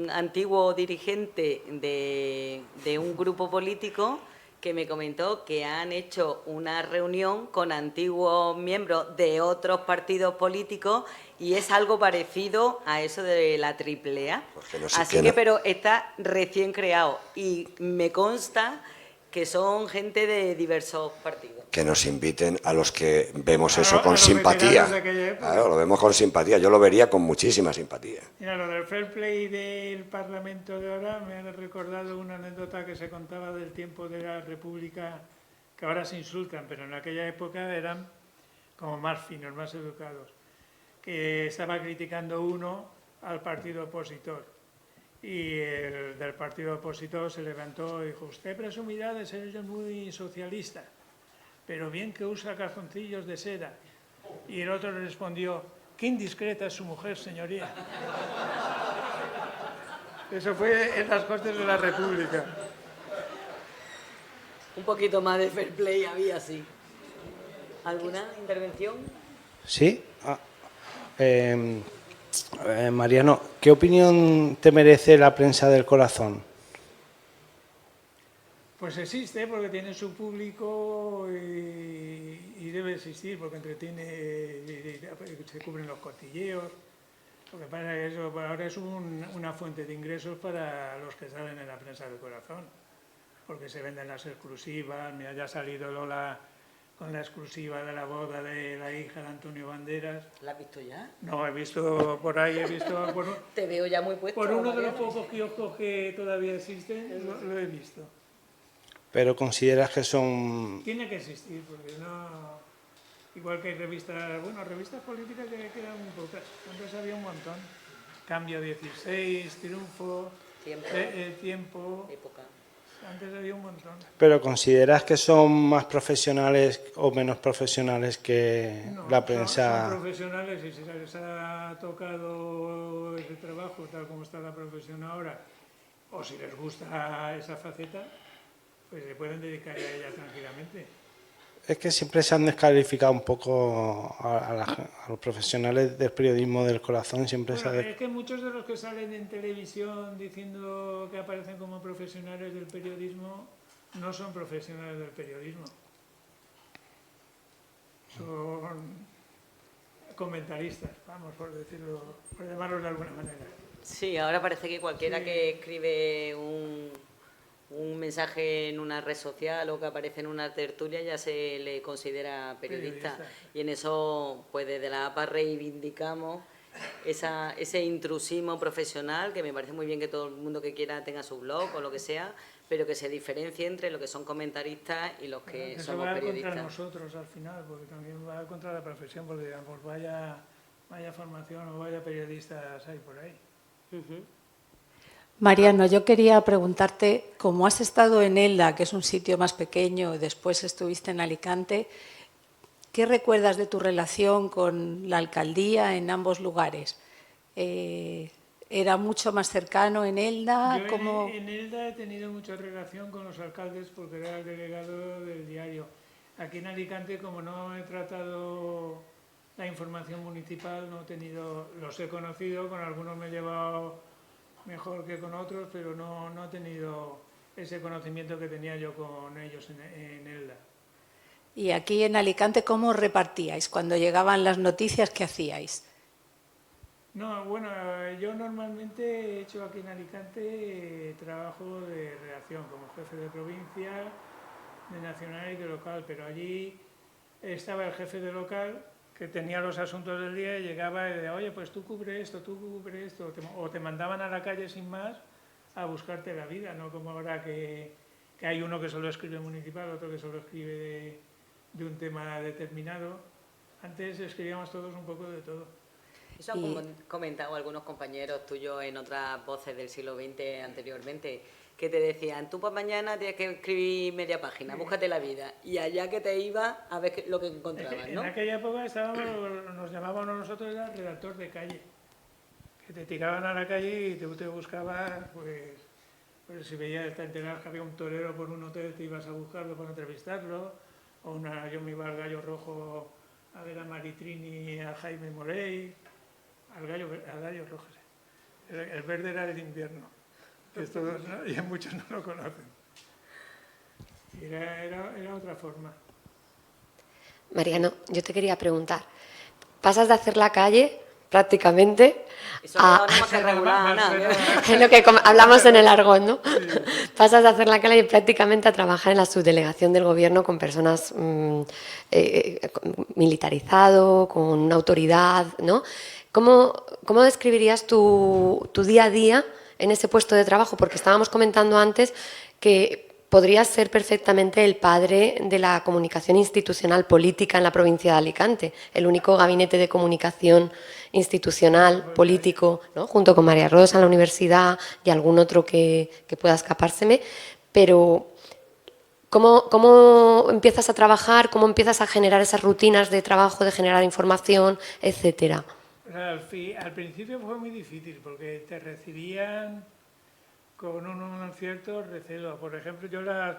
antiguo dirigente de un grupo político que me comentó que han hecho una reunión con antiguos miembros de otros partidos políticos, y es algo parecido a eso de la AAA. Pero está recién creado, y me consta que son gente de diversos partidos. Que nos inviten a los que vemos eso con simpatía. Claro, lo vemos con simpatía. Yo lo vería con muchísima simpatía. Mira, lo del fair play del Parlamento de ahora me ha recordado una anécdota que se contaba del tiempo de la República, que ahora se insultan, pero en aquella época eran como más finos, más educados, que estaba criticando uno al partido opositor. Y el del partido opositor se levantó y dijo: usted presumirá de ser muy socialista, pero bien que usa calzoncillos de seda. Y el otro le respondió: qué indiscreta es su mujer, señoría. Eso fue en las Cortes de la República. Un poquito más de fair play había, sí. ¿Alguna intervención? Sí. Mariano, ¿qué opinión te merece la prensa del corazón? Pues existe porque tiene su público y debe existir porque entretiene, se cubren los cotilleos. Lo que pasa es que eso ahora es una fuente de ingresos para los que salen en la prensa del corazón, porque se venden las exclusivas. Mira, ya ha salido Lola con la exclusiva de la boda de la hija de Antonio Banderas. ¿La has visto ya? No, he visto por ahí, Te veo ya muy puesto. Por uno de los pocos kioscos que todavía existen, lo he visto. Pero consideras que son... Tiene que existir, porque no... Igual que hay revistas políticas que quedan muy pocas. Antes había un montón. Cambio 16, Triunfo, Tiempo... Época. Antes había un montón. ¿Pero consideras que son más profesionales o menos profesionales que la prensa? Son profesionales, y si se les ha tocado ese trabajo tal como está la profesión ahora, o si les gusta esa faceta, pues se pueden dedicar a ella tranquilamente. Es que siempre se han descalificado un poco a los profesionales del periodismo del corazón. Siempre Es que muchos de los que salen en televisión diciendo que aparecen como profesionales del periodismo no son profesionales del periodismo. Son comentaristas, vamos, por llamarlos de alguna manera. Sí, ahora parece que cualquiera que escribe un mensaje en una red social o que aparece en una tertulia ya se le considera periodista. Y en eso, pues desde la APA reivindicamos ese intrusismo profesional, que me parece muy bien que todo el mundo que quiera tenga su blog o lo que sea, pero que se diferencie entre lo que son comentaristas y los que Eso somos va periodistas. contra nosotros al final, porque también va contra la profesión, porque digamos, vaya formación o vaya periodistas hay por ahí. Mariano, yo quería preguntarte, como has estado en Elda, que es un sitio más pequeño, y después estuviste en Alicante, ¿qué recuerdas de tu relación con la alcaldía en ambos lugares? ¿Era mucho más cercano en Elda? Yo ¿Cómo? en Elda he tenido mucha relación con los alcaldes porque era el delegado del diario. Aquí en Alicante, como no he tratado la información municipal, no he tenido, los he conocido, con algunos me he llevado mejor que con otros, pero no he tenido ese conocimiento que tenía yo con ellos en Elda. Y aquí en Alicante, ¿cómo repartíais? Cuando llegaban las noticias, ¿qué hacíais? No, bueno, yo normalmente he hecho aquí en Alicante trabajo de redacción como jefe de provincia, de nacional y de local, pero allí estaba el jefe de local que tenía los asuntos del día y llegaba y decía, oye, pues tú cubre esto, o te mandaban a la calle sin más a buscarte la vida, no como ahora que hay uno que solo escribe municipal, otro que solo escribe de un tema determinado. Antes escribíamos todos un poco de todo. Eso han comentado algunos compañeros tuyos en otras voces del siglo XX anteriormente, que te decían, tú por mañana tienes que escribir media página, búscate la vida. Y allá que te ibas a ver lo que encontrabas, ¿no? En aquella época nos llamábamos nosotros era redactor de calle, que te tiraban a la calle y te buscabas, pues si veías, te enterabas que había un torero por un hotel, te ibas a buscarlo para entrevistarlo, yo me iba al Gallo Rojo a ver a Maritrini y a Jaime Morey, al Gallo Rojo, sí. El verde era el invierno, que todos, ¿no? Y muchos no lo conocen. Era otra forma. Mariano, yo te quería preguntar, pasas de hacer la calle prácticamente Eso queda nada más que regular, nada. es lo que hablamos en el argot, ¿no? Pasas de hacer la calle prácticamente a trabajar en la subdelegación del gobierno con personas militarizado, con una autoridad, ¿no? ¿Cómo describirías tu día a día en ese puesto de trabajo? Porque estábamos comentando antes que podrías ser perfectamente el padre de la comunicación institucional política en la provincia de Alicante, el único gabinete de comunicación institucional, político, ¿no? Junto con María Rosa en la universidad y algún otro que pueda escapárseme, pero ¿cómo empiezas a trabajar, cómo empiezas a generar esas rutinas de trabajo, de generar información, etcétera? Al principio fue muy difícil porque te recibían con un cierto recelo. Por ejemplo, yo la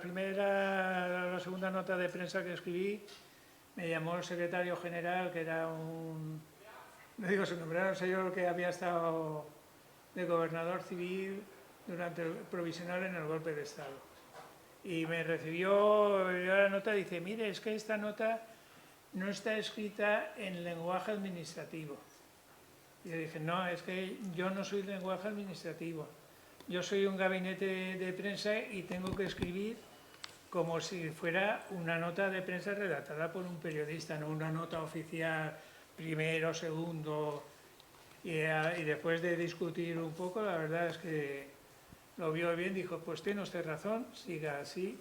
segunda nota de prensa que escribí, me llamó el secretario general, que era no digo su nombre, era un señor que había estado de gobernador civil durante el provisional en el golpe de Estado. Y me recibió la nota y dice, mire, es que esta nota no está escrita en lenguaje administrativo. Y yo dije, no, es que yo no soy lenguaje administrativo. Yo soy un gabinete de prensa y tengo que escribir como si fuera una nota de prensa redactada por un periodista, no una nota oficial, primero, segundo. Y después de discutir un poco, la verdad es que lo vio bien, dijo, pues tiene usted razón, siga así.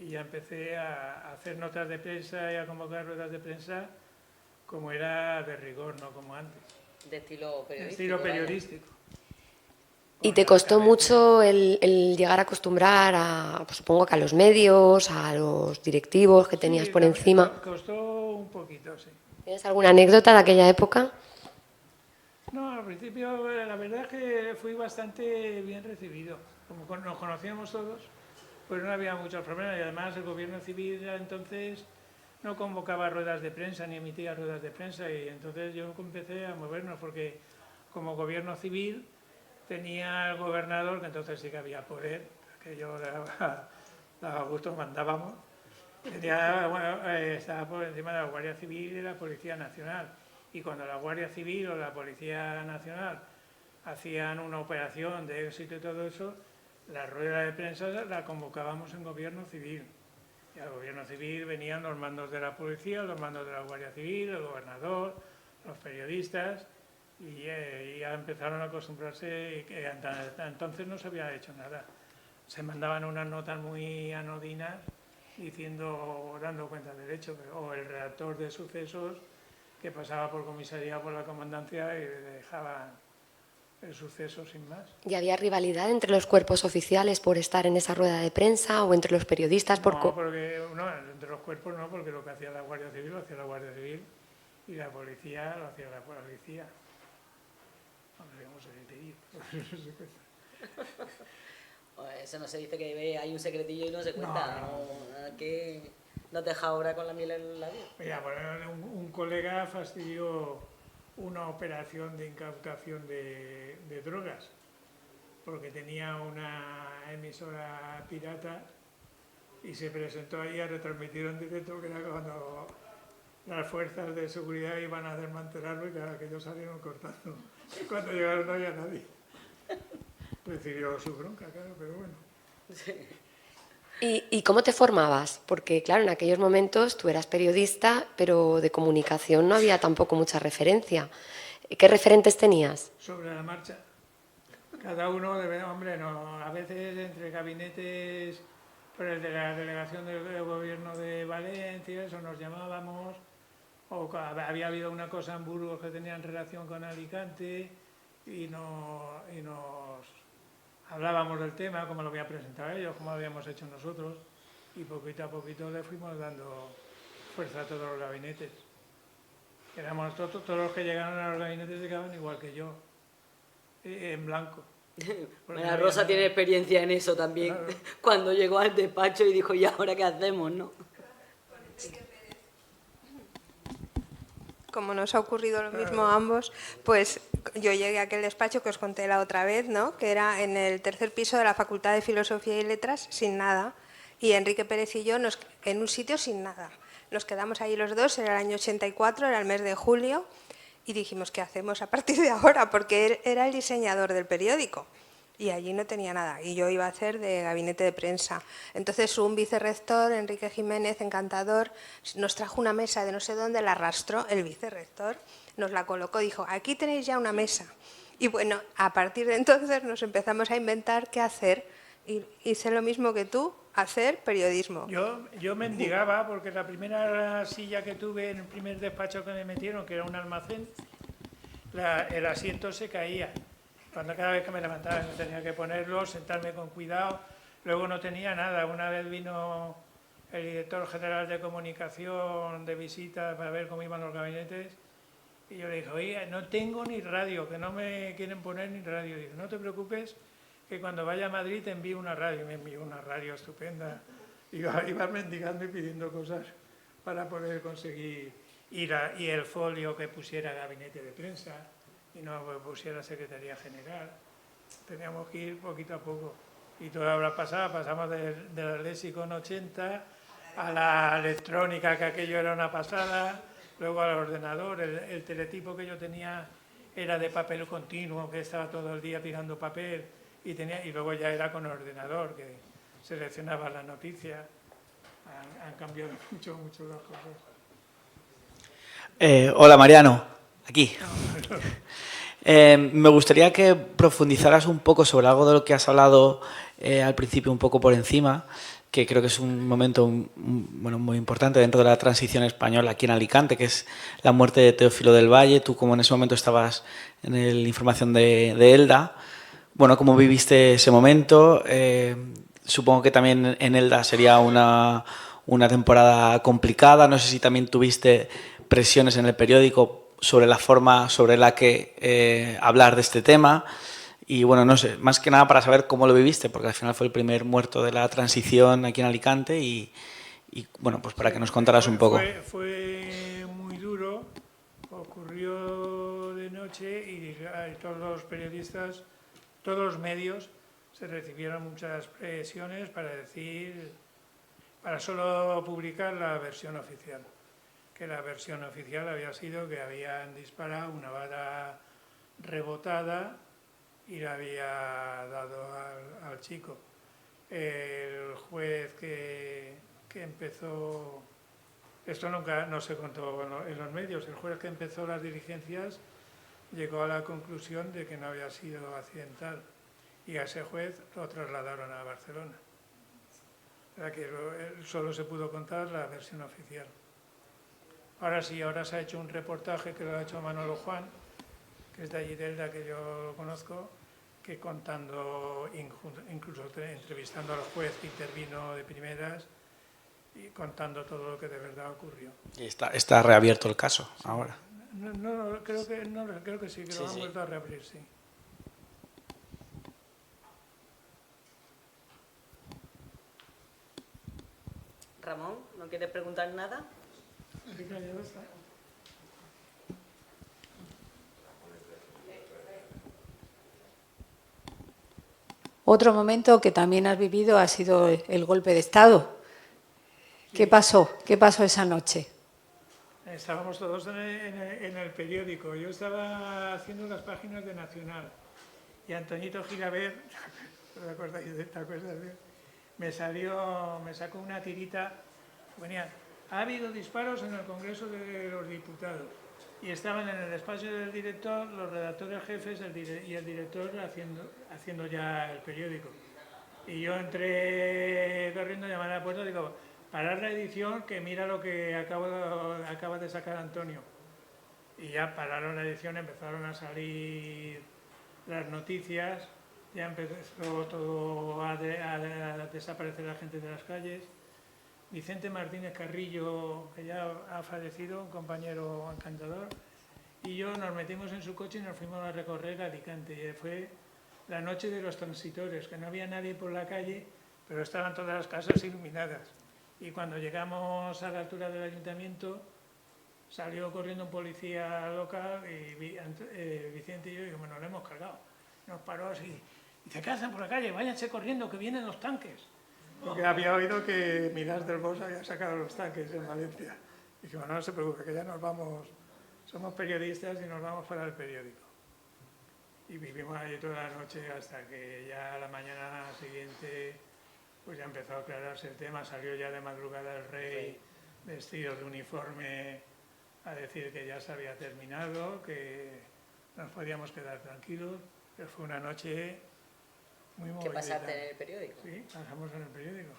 Y ya empecé a hacer notas de prensa y a convocar ruedas de prensa como era de rigor, no como antes. De estilo periodístico. De estilo periodístico. ¿Y te costó mucho el llegar a acostumbrar pues supongo que a los medios, a los directivos que tenías por encima? Me costó un poquito, sí. ¿Tienes alguna anécdota de aquella época? No, al principio la verdad es que fui bastante bien recibido. Como nos conocíamos todos, pues no había muchos problemas y además el gobierno civil entonces no convocaba ruedas de prensa ni emitía ruedas de prensa y entonces yo empecé a movernos porque como gobierno civil tenía el gobernador, que entonces sí que había poder, que yo daba gusto, mandábamos, estaba por encima de la Guardia Civil y la Policía Nacional. Y cuando la Guardia Civil o la Policía Nacional hacían una operación de éxito y todo eso, la rueda de prensa la convocábamos en gobierno civil. Y al gobierno civil venían los mandos de la policía, los mandos de la Guardia Civil, el gobernador, los periodistas, y ya empezaron a acostumbrarse, que hasta entonces no se había hecho nada. se mandaban unas notas muy anodinas dando cuenta del hecho, o el redactor de sucesos que pasaba por comisaría, por la comandancia y le dejaba el suceso sin más. ¿Y había rivalidad entre los cuerpos oficiales por estar en esa rueda de prensa o entre los periodistas? No, porque entre los cuerpos no, porque lo que hacía la Guardia Civil lo hacía la Guardia Civil y la policía lo hacía la policía. No sé cómo se dice. Eso no se dice que hay un secretillo y no se cuenta. No. Que no te deja ahora con la miel en la vida. Mira, un colega fastidió una operación de incautación de drogas porque tenía una emisora pirata y se presentó ahí a retransmitir en directo, que era cuando las fuerzas de seguridad iban a desmantelarlo y claro, que ellos salieron cortando. Cuando llegaron no había nadie. Recibió su bronca, claro, pero bueno. Sí. ¿Y cómo te formabas? Porque, claro, en aquellos momentos tú eras periodista, pero de comunicación no había tampoco mucha referencia. ¿Qué referentes tenías? Sobre la marcha. Cada uno debe, hombre, no, a veces entre gabinetes, por el de la delegación del gobierno de Valencia, eso nos llamábamos, o había habido una cosa en Burgos que tenía relación con Alicante y nos hablábamos del tema, cómo lo había presentado ellos, cómo lo habíamos hecho nosotros, y poquito a poquito le fuimos dando fuerza a todos los gabinetes. Éramos todos los que llegaron a los gabinetes llegaban igual que yo, en blanco. Bueno, Rosa tiene experiencia en eso también, claro. Cuando llegó al despacho y dijo, ¿y ahora qué hacemos, no? Como nos ha ocurrido lo mismo a ambos, pues yo llegué a aquel despacho que os conté la otra vez, ¿no? Que era en el tercer piso de la Facultad de Filosofía y Letras, sin nada. Y Enrique Pérez y yo en un sitio sin nada. Nos quedamos ahí los dos, era el año 84, era el mes de julio, y dijimos, ¿qué hacemos a partir de ahora? Porque él era el diseñador del periódico. Y allí no tenía nada, y yo iba a hacer de gabinete de prensa. Entonces un vicerrector, Enrique Jiménez, encantador, nos trajo una mesa de no sé dónde, la arrastró el vicerrector, nos la colocó, dijo, aquí tenéis ya una mesa. Y bueno, a partir de entonces nos empezamos a inventar qué hacer. Y hice lo mismo que tú, hacer periodismo. Yo mendigaba, porque la primera silla que tuve en el primer despacho que me metieron, que era un almacén, el asiento se caía. Cuando cada vez que me levantaba me tenía que ponerlo, sentarme con cuidado, luego no tenía nada. Una vez vino el director general de comunicación de visita para ver cómo iban los gabinetes y yo le dije, oye, no tengo ni radio, que no me quieren poner ni radio. Dice, no te preocupes, que cuando vaya a Madrid te envío una radio. Y me envió una radio estupenda. Iba mendigando y pidiendo cosas para poder conseguir y el folio que pusiera gabinete de prensa y no pusiera Secretaría General. Teníamos que ir poquito a poco. Y toda la pasamos del Lexicon 80 a la electrónica, que aquello era una pasada, luego al ordenador. El teletipo que yo tenía era de papel continuo, que estaba todo el día tirando papel, y luego ya era con ordenador, que seleccionaba las noticias. Han cambiado mucho las cosas. Hola Mariano, aquí. Me gustaría que profundizaras un poco sobre algo de lo que has hablado al principio un poco por encima, que creo que es un momento muy importante dentro de la transición española aquí en Alicante, que es la muerte de Teófilo del Valle. Tú, como en ese momento estabas en la información de Elda, bueno, ¿cómo viviste ese momento? Supongo que también en Elda sería una temporada complicada. No sé si también tuviste presiones en el periódico sobre la forma sobre la que hablar de este tema. Y bueno, no sé, más que nada para saber cómo lo viviste, porque al final fue el primer muerto de la transición aquí en Alicante y bueno, pues para que nos contaras un poco. Fue muy duro, ocurrió de noche y todos los periodistas, todos los medios se recibieron muchas presiones para solo publicar la versión oficial. Que la versión oficial había sido que habían disparado una bala rebotada y le había dado al chico. El juez que empezó, esto nunca no se contó en los medios, el juez que empezó las diligencias llegó a la conclusión de que no había sido accidental y a ese juez lo trasladaron a Barcelona. O sea que solo se pudo contar la versión oficial. Ahora sí, ahora se ha hecho un reportaje que lo ha hecho Manolo Juan, que es de allí de Elda, que yo lo conozco, que contando, incluso entrevistando al juez que intervino de primeras y contando todo lo que de verdad ocurrió. Y está reabierto el caso ahora. Creo que sí, que lo han vuelto a reabrir, sí. Ramón, ¿no quieres preguntar nada? Otro momento que también has vivido ha sido el golpe de Estado. ¿Qué pasó? ¿Qué pasó esa noche? Estábamos todos en el periódico. Yo estaba haciendo las páginas de Nacional y Antoñito Gilabert, ¿te acuerdas de esta cosa? Me sacó una tirita, ponía, ha habido disparos en el Congreso de los Diputados y estaban en el despacho del director, los redactores jefes y el director haciendo ya el periódico. Y yo entré corriendo, llamé a la puerta y digo, parar la edición, que mira lo que acaba de sacar Antonio. Y ya pararon la edición, empezaron a salir las noticias, ya empezó todo a desaparecer la gente de las calles. Vicente Martínez Carrillo, que ya ha fallecido, un compañero encantador, y yo nos metimos en su coche y nos fuimos a recorrer Alicante. Y fue la noche de los transitores, que no había nadie por la calle, pero estaban todas las casas iluminadas. Y cuando llegamos a la altura del ayuntamiento, salió corriendo un policía local y Vicente y yo, bueno, lo hemos cargado. Nos paró así, dice, ¿qué hacen por la calle? Váyanse corriendo, que vienen los tanques. Porque había oído que Milás del Bosch había sacado los tanques en Valencia. Y dije, bueno, no se preocupe, que ya nos vamos, somos periodistas y nos vamos para el periódico. Y vivimos allí toda la noche hasta que ya a la mañana siguiente pues ya empezó a aclararse el tema, salió ya de madrugada el rey vestido de uniforme a decir que ya se había terminado, que nos podíamos quedar tranquilos, pero fue una noche muy movida. ¿Qué pasaste en el periódico? Sí, pasamos en el periódico.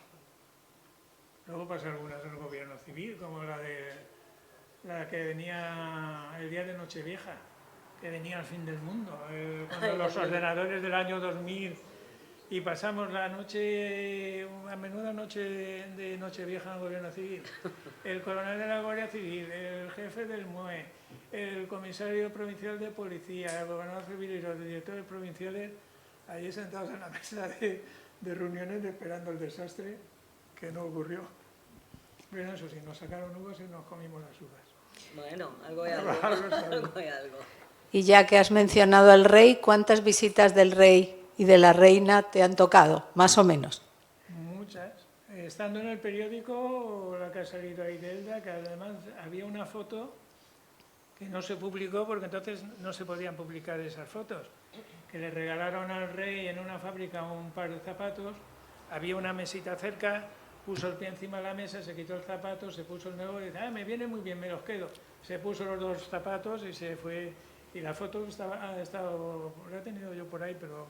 Luego pasó algunas del gobierno civil, como la que venía el día de Nochevieja, que venía al fin del mundo, cuando los ordenadores del año 2000 y pasamos la noche, a menuda noche de Nochevieja en el gobierno civil. El coronel de la Guardia Civil, el jefe del MUE, el comisario provincial de policía, el gobernador civil y los directores provinciales allí sentados en la mesa de reuniones esperando el desastre que no ocurrió. Pero eso sí, nos sacaron uvas y nos comimos las uvas. Bueno, algo es algo. Algo es algo. Y ya que has mencionado al rey, ¿cuántas visitas del rey y de la reina te han tocado, más o menos? Muchas. Estando en el periódico, la que ha salido ahí de Elda, que además había una foto que no se publicó porque entonces no se podían publicar esas fotos, que le regalaron al rey en una fábrica un par de zapatos, había una mesita cerca, puso el pie encima de la mesa, se quitó el zapato, se puso el nuevo y dice, me viene muy bien, me los quedo. Se puso los dos zapatos y se fue. Y la foto la he tenido yo por ahí, pero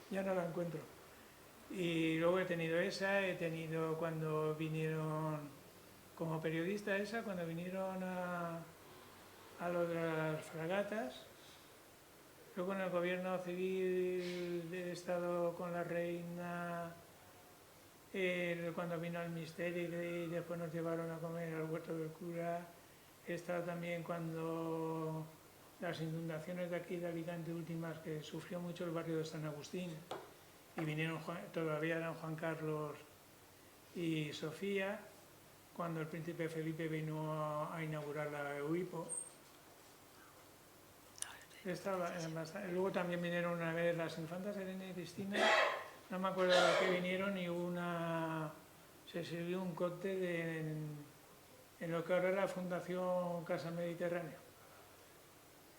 ya no la encuentro. Y luego he tenido esa, he tenido cuando vinieron, como periodista esa, cuando vinieron a lo de las fragatas. Luego en el gobierno civil he estado con la reina, cuando vino al misterio y después nos llevaron a comer al huerto del cura. He estado también cuando las inundaciones de aquí de Alicante últimas, que sufrió mucho el barrio de San Agustín, y vinieron, todavía eran Juan Carlos y Sofía, cuando el príncipe Felipe vino a inaugurar la EUIPO. Luego también vinieron una vez las infantas Elena y Cristina, no me acuerdo de qué vinieron, y se sirvió un cóctel en lo que ahora es la Fundación Casa Mediterránea.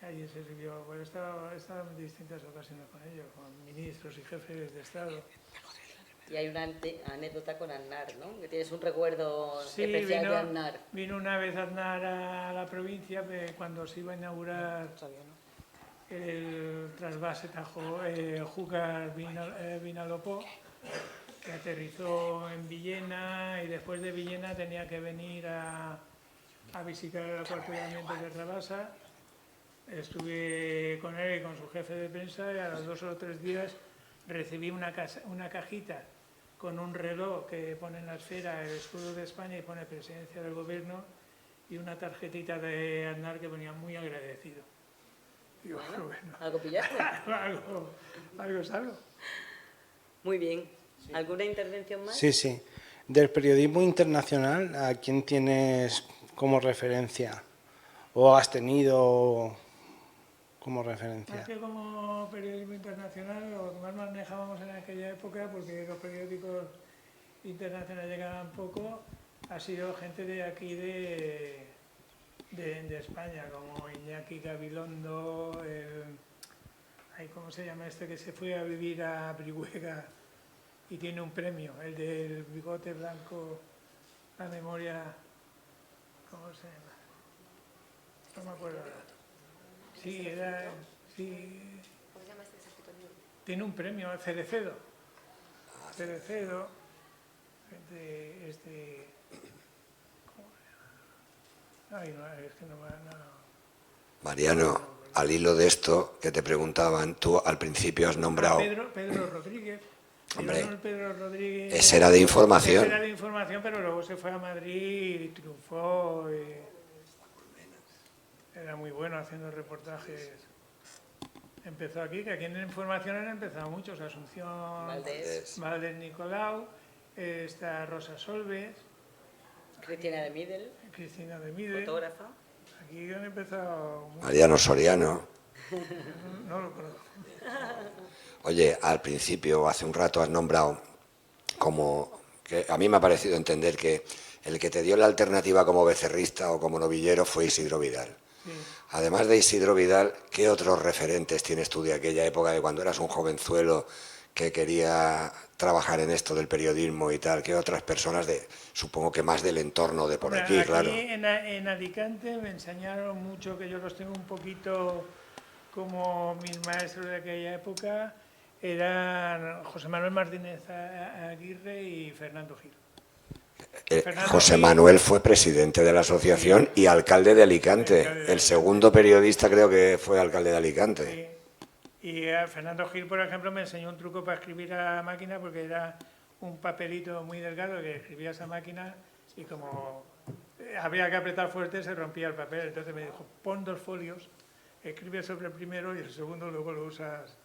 Allí se sirvió, pues he estado en distintas ocasiones con ellos, con ministros y jefes de Estado. Y hay una anécdota con Aznar, ¿no? Que tienes un recuerdo especial de Aznar. Vino una vez Aznar a la provincia cuando se iba a inaugurar el trasvase Júcar Vinalopó, que aterrizó en Villena y después de Villena tenía que venir a visitar el acuartelamiento de Rabasa. Estuve con él y con su jefe de prensa y a los 2 o 3 días recibí una cajita con un reloj que pone en la esfera el escudo de España y pone Presidencia del Gobierno y una tarjetita de Aznar que ponía muy agradecido. Digo, bueno, ¿Algo pillaste? algo es algo. Muy bien. ¿Alguna intervención más? Sí, sí. Del periodismo internacional, ¿a quién tienes como referencia? ¿O has tenido como referencia? Más que como periodismo internacional, lo que más manejábamos en aquella época, porque los periódicos internacionales llegaban poco, ha sido gente de aquí de España, como Iñaki Gabilondo, ¿cómo se llama este que se fue a vivir a Brihuega y tiene un premio, el del bigote blanco, la memoria, ¿cómo se llama? No me acuerdo ahora. Sí, ¿Cómo se llama este escritor? tiene un premio, Cerecedo. Cerecedo, ¿cómo se llama? Ay, no, es que no va nada. Mariano, al hilo de esto que te preguntaban, tú al principio has nombrado... Pedro Rodríguez. Hombre, Pedro Rodríguez, ese era de información. Ese era de información, pero luego se fue a Madrid y triunfó. Era muy bueno haciendo reportajes. Empezó aquí, que aquí en información han empezado muchos. Asunción Valdés Nicolau, está Rosa Solves. Cristina de Midel. Fotógrafa. Aquí han empezado muchos. Mariano Soriano. No lo conozco. Oye, al principio, hace un rato has nombrado como... que a mí me ha parecido entender que el que te dio la alternativa como becerrista o como novillero fue Isidro Vidal. Sí. Además de Isidro Vidal, ¿qué otros referentes tienes tú de aquella época, de cuando eras un jovenzuelo que quería trabajar en esto del periodismo y tal? ¿Qué otras personas, supongo que más del entorno de por aquí, claro? En Alicante me enseñaron mucho, que yo los tengo un poquito como mis maestros de aquella época, eran José Manuel Martínez Aguirre y Fernando Gil. José Manuel fue presidente de la asociación y alcalde de Alicante. El segundo periodista creo que fue alcalde de Alicante. Sí. Y Fernando Gil, por ejemplo, me enseñó un truco para escribir a máquina, porque era un papelito muy delgado que escribía esa máquina y como había que apretar fuerte se rompía el papel. Entonces me dijo, pon 2 folios, escribe sobre el primero y el segundo luego lo usas.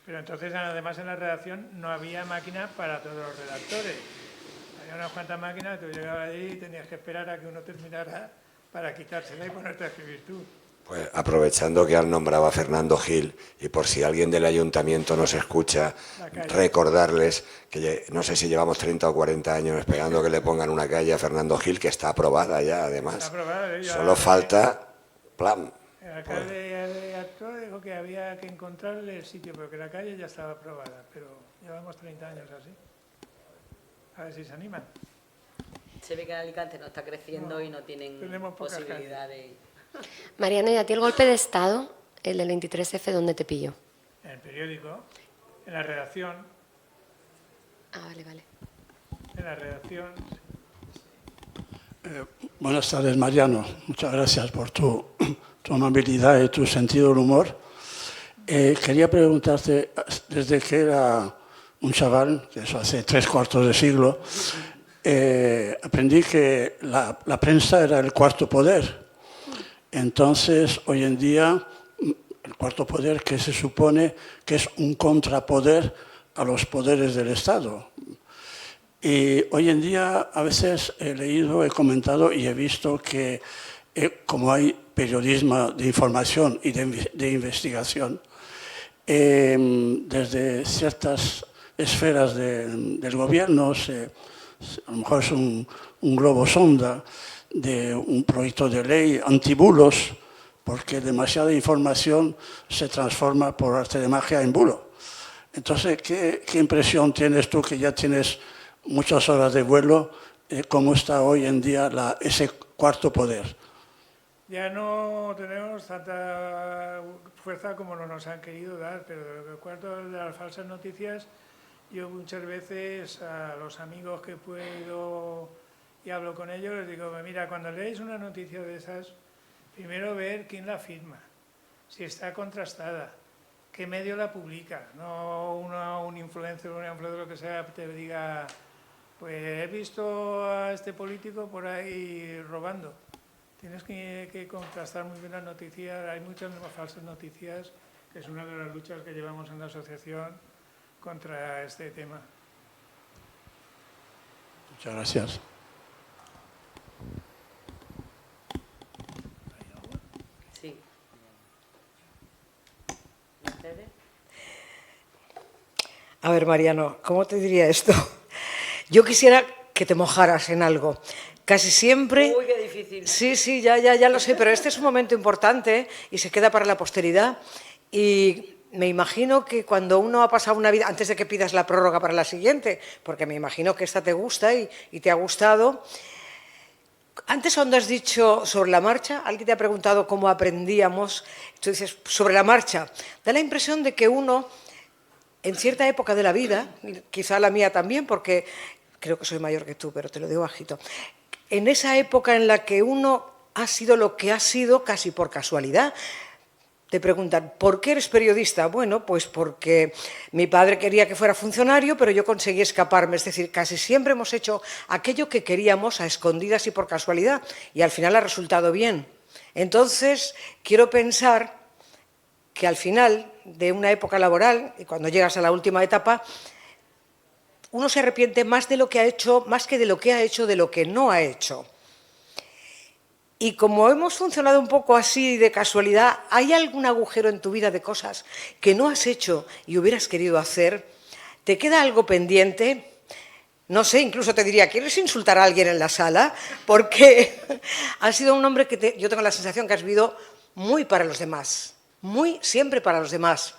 Pero entonces, además, en la redacción no había máquina para todos los redactores. Había unas cuantas máquinas, tú llegabas allí y tenías que esperar a que uno terminara para quitársela y ponerte a escribir tú. Pues aprovechando que has nombrado a Fernando Gil, y por si alguien del ayuntamiento nos escucha, recordarles que no sé si llevamos 30 o 40 años esperando que le pongan una calle a Fernando Gil, que está aprobada ya, además. Está aprobada, ya. Solo falta plan. El alcalde actuó, dijo que había que encontrarle el sitio, pero que la calle ya estaba aprobada, pero llevamos 30 años así. A ver si se animan. Se ve que en Alicante no está creciendo y no tienen posibilidad de... Mariano, ¿y a ti el golpe de Estado, el del 23F, dónde te pilló? En el periódico, en la redacción. Ah, vale. En la redacción. Buenas tardes, Mariano. Muchas gracias por tu amabilidad y tu sentido del humor. Quería preguntarte, desde que era un chaval, que eso hace 3/4 de siglo, aprendí que la prensa era el cuarto poder. Entonces, hoy en día, el cuarto poder, que se supone que es un contrapoder a los poderes del Estado. Y hoy en día, a veces he leído, he comentado y he visto que como hay periodismo de información y de investigación, desde ciertas esferas del gobierno, a lo mejor es un globo sonda de un proyecto de ley antibulos, porque demasiada información se transforma por arte de magia en bulo. Entonces, ¿qué impresión tienes tú, que ya tienes muchas horas de vuelo, cómo está hoy en día ese cuarto poder? Ya no tenemos tanta fuerza como nos han querido dar, pero el cuarto de las falsas noticias, yo muchas veces a los amigos que puedo y hablo con ellos, les digo, mira, cuando leéis una noticia de esas, primero ver quién la firma, si está contrastada, qué medio la publica, no un influencer o una influencer que sea te diga, pues he visto a este político por ahí robando. Tienes que contrastar muy bien las noticias, hay muchas falsas noticias, que es una de las luchas que llevamos en la asociación contra este tema. Muchas gracias. Sí. ¿Mercedes? A ver, Mariano, ¿cómo te diría esto? Yo quisiera que te mojaras en algo. Casi siempre... Uy, qué difícil. Sí, ya lo sé, pero este es un momento importante y se queda para la posteridad. Y me imagino que cuando uno ha pasado una vida, antes de que pidas la prórroga para la siguiente, porque me imagino que esta te gusta y te ha gustado. Antes, cuando has dicho sobre la marcha, alguien te ha preguntado cómo aprendíamos, tú dices sobre la marcha. Da la impresión de que uno, en cierta época de la vida, quizá la mía también, porque creo que soy mayor que tú, pero te lo digo bajito, en esa época en la que uno ha sido lo que ha sido casi por casualidad. Te preguntan, ¿por qué eres periodista? Bueno, pues porque mi padre quería que fuera funcionario, pero yo conseguí escaparme. Es decir, casi siempre hemos hecho aquello que queríamos a escondidas y por casualidad, y al final ha resultado bien. Entonces, quiero pensar que al final de una época laboral, y cuando llegas a la última etapa, uno se arrepiente más de lo que ha hecho, más que de lo que ha hecho, de lo que no ha hecho. Y como hemos funcionado un poco así de casualidad, ¿hay algún agujero en tu vida de cosas que no has hecho y hubieras querido hacer? ¿Te queda algo pendiente? No sé, incluso te diría, ¿quieres insultar a alguien en la sala? Porque has sido un hombre que yo tengo la sensación que has vivido muy para los demás, muy siempre para los demás.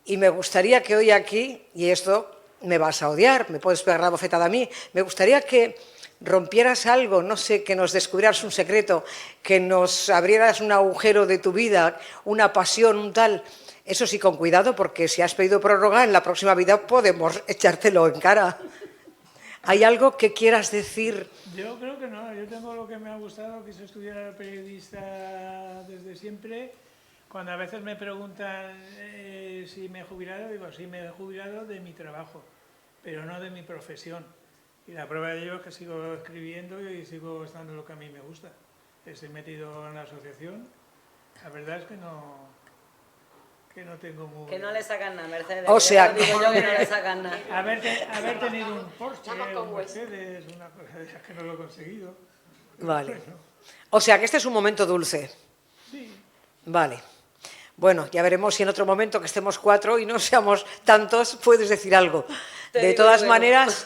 Y me gustaría que hoy aquí, y esto me vas a odiar, me puedes pegar la bofetada a mí, me gustaría que rompieras algo, no sé, que nos descubrieras un secreto, que nos abrieras un agujero de tu vida, una pasión, un tal. Eso sí, con cuidado, porque si has pedido prórroga, en la próxima vida podemos echártelo en cara. ¿Hay algo que quieras decir? Yo creo que no, yo tengo lo que me ha gustado, quise estudiar periodista desde siempre. Cuando a veces me preguntan si me he jubilado, digo, sí, me he jubilado de mi trabajo, pero no de mi profesión. Y la prueba de ello es que sigo escribiendo y sigo estando en lo que a mí me gusta. Estoy metido en la asociación. La verdad es que no tengo muy... Que no le sacan nada, Mercedes. O sea, digo yo que no le sacan nada. Haber tenido un Porsche, un Mercedes, una cosa de esas que no lo he conseguido. Vale. O sea, que este es un momento dulce. Sí. Vale. Bueno, ya veremos si en otro momento que estemos 4 y no seamos tantos, puedes decir algo. De todas maneras,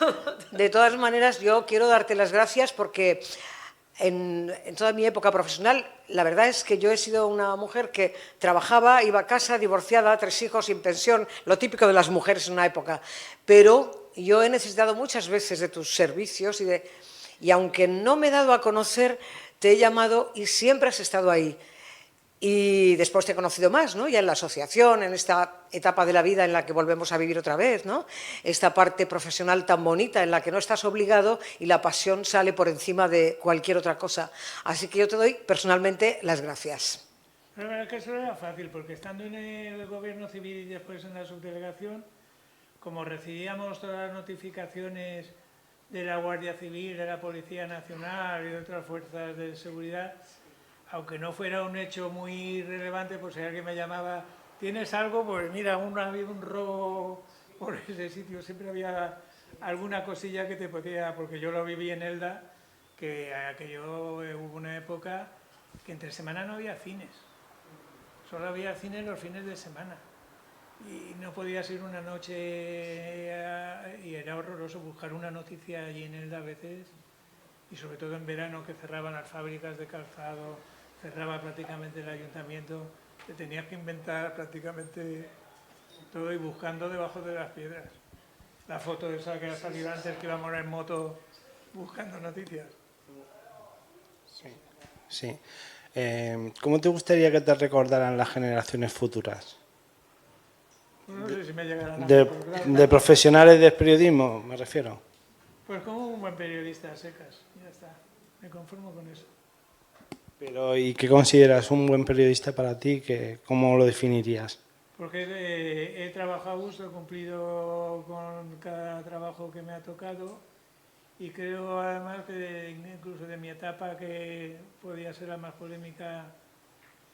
yo quiero darte las gracias porque en toda mi época profesional, la verdad es que yo he sido una mujer que trabajaba, iba a casa, divorciada, 3 hijos, sin pensión, lo típico de las mujeres en una época. Pero yo he necesitado muchas veces de tus servicios y aunque no me he dado a conocer, te he llamado y siempre has estado ahí. Y después te he conocido más, ¿no? Ya en la asociación, en esta etapa de la vida en la que volvemos a vivir otra vez, ¿no? Esta parte profesional tan bonita en la que no estás obligado y la pasión sale por encima de cualquier otra cosa. Así que yo te doy personalmente las gracias. La verdad es que eso era fácil, porque estando en el gobierno civil y después en la subdelegación, como recibíamos todas las notificaciones de la Guardia Civil, de la Policía Nacional y de otras fuerzas de seguridad, aunque no fuera un hecho muy relevante, pues si alguien me llamaba, ¿tienes algo? Pues mira, había un robo por ese sitio, siempre había alguna cosilla que te podía, porque yo lo viví en Elda, que hubo una época que entre semana no había cines, solo había cines los fines de semana. Y no podías ir una noche y era horroroso buscar una noticia allí en Elda a veces, y sobre todo en verano que cerraban las fábricas de calzado, cerraba prácticamente el ayuntamiento, te tenías que inventar prácticamente todo y buscando debajo de las piedras. La foto esa que ha salido antes, que íbamos en moto buscando noticias. Sí. Sí. ¿Cómo te gustaría que te recordaran las generaciones futuras? No sé si me llegarán a De recordar. profesionales del periodismo, me refiero. Pues como un buen periodista a secas, ya está. Me conformo con eso. Pero, ¿y qué consideras un buen periodista para ti? ¿Cómo lo definirías? Porque he trabajado a gusto, he cumplido con cada trabajo que me ha tocado y creo además que incluso de mi etapa, que podía ser la más polémica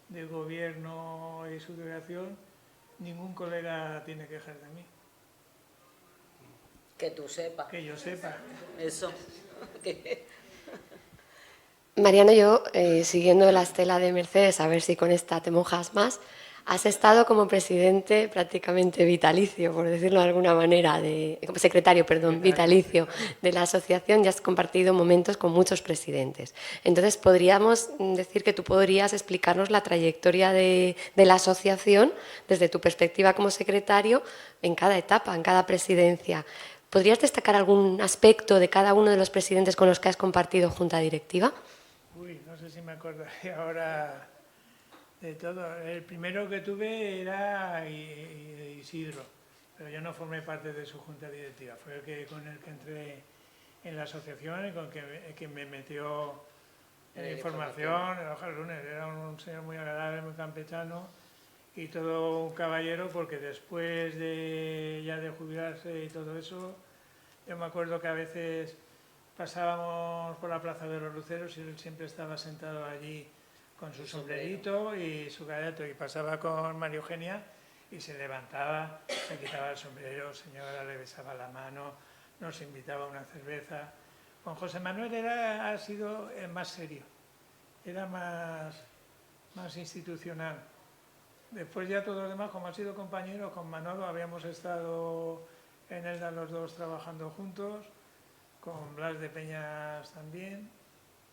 del gobierno y su creación, ningún colega tiene quejas de mí, Que tú sepas. que yo sepa. Eso. Que- Mariano, yo, siguiendo la estela de Mercedes, a ver si con esta te mojas más, has estado como presidente prácticamente vitalicio, por decirlo de alguna manera, como secretario, perdón, vitalicio de la asociación, y has compartido momentos con muchos presidentes. Entonces, podríamos decir que tú podrías explicarnos la trayectoria de la asociación desde tu perspectiva como secretario en cada etapa, en cada presidencia. ¿Podrías destacar algún aspecto de cada uno de los presidentes con los que has compartido junta directiva? Uy, no sé si me acordaré ahora de todo. El primero que tuve era Isidro, pero yo no formé parte de su junta directiva. Fue con el que entré en la asociación y con que me metió en la información, en Hojas Lunes. Era un señor muy agradable, muy campechano y todo un caballero, porque después ya de jubilarse y todo eso, yo me acuerdo que a veces pasábamos por la Plaza de los Luceros y él siempre estaba sentado allí con su sombrerito y su galeto, y pasaba con María Eugenia y se levantaba, se quitaba el sombrero, señora, le besaba la mano, nos invitaba a una cerveza. Con José Manuel ha sido más serio, era más institucional. Después ya todos los demás, como han sido compañeros, con Manolo habíamos estado en Elda los dos trabajando juntos, con Blas de Peñas también.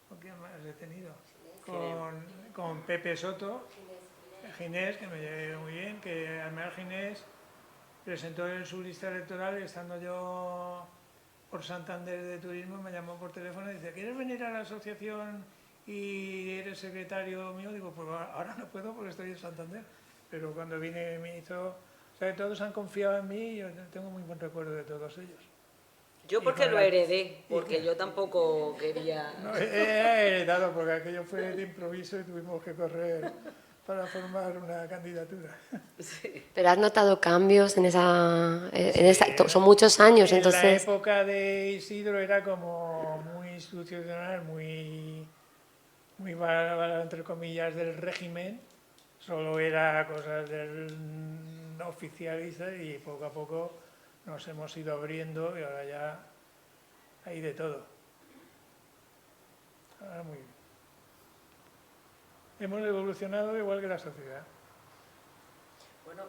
¿Con quién más he tenido? Con Pepe Soto, Ginés, que me llevé muy bien, que además Ginés presentó en su lista electoral y estando yo por Santander de Turismo me llamó por teléfono y dice: ¿quieres venir a la asociación y eres secretario mío? Digo, pues ahora no puedo porque estoy en Santander, pero cuando vine me hizo... O sea, que todos han confiado en mí y yo tengo muy buen recuerdo de todos ellos. Yo porque lo heredé, porque yo tampoco quería... No, he heredado, porque aquello fue de improviso y tuvimos que correr para formar una candidatura. Sí. Pero has notado cambios en esa... son muchos años, entonces... En la época de Isidro era como muy institucional, muy bárbaro, entre comillas, del régimen. Solo era cosas del oficialista y poco a poco nos hemos ido abriendo y ahora ya hay de todo. Ahora muy bien. Hemos evolucionado igual que la sociedad. Bueno,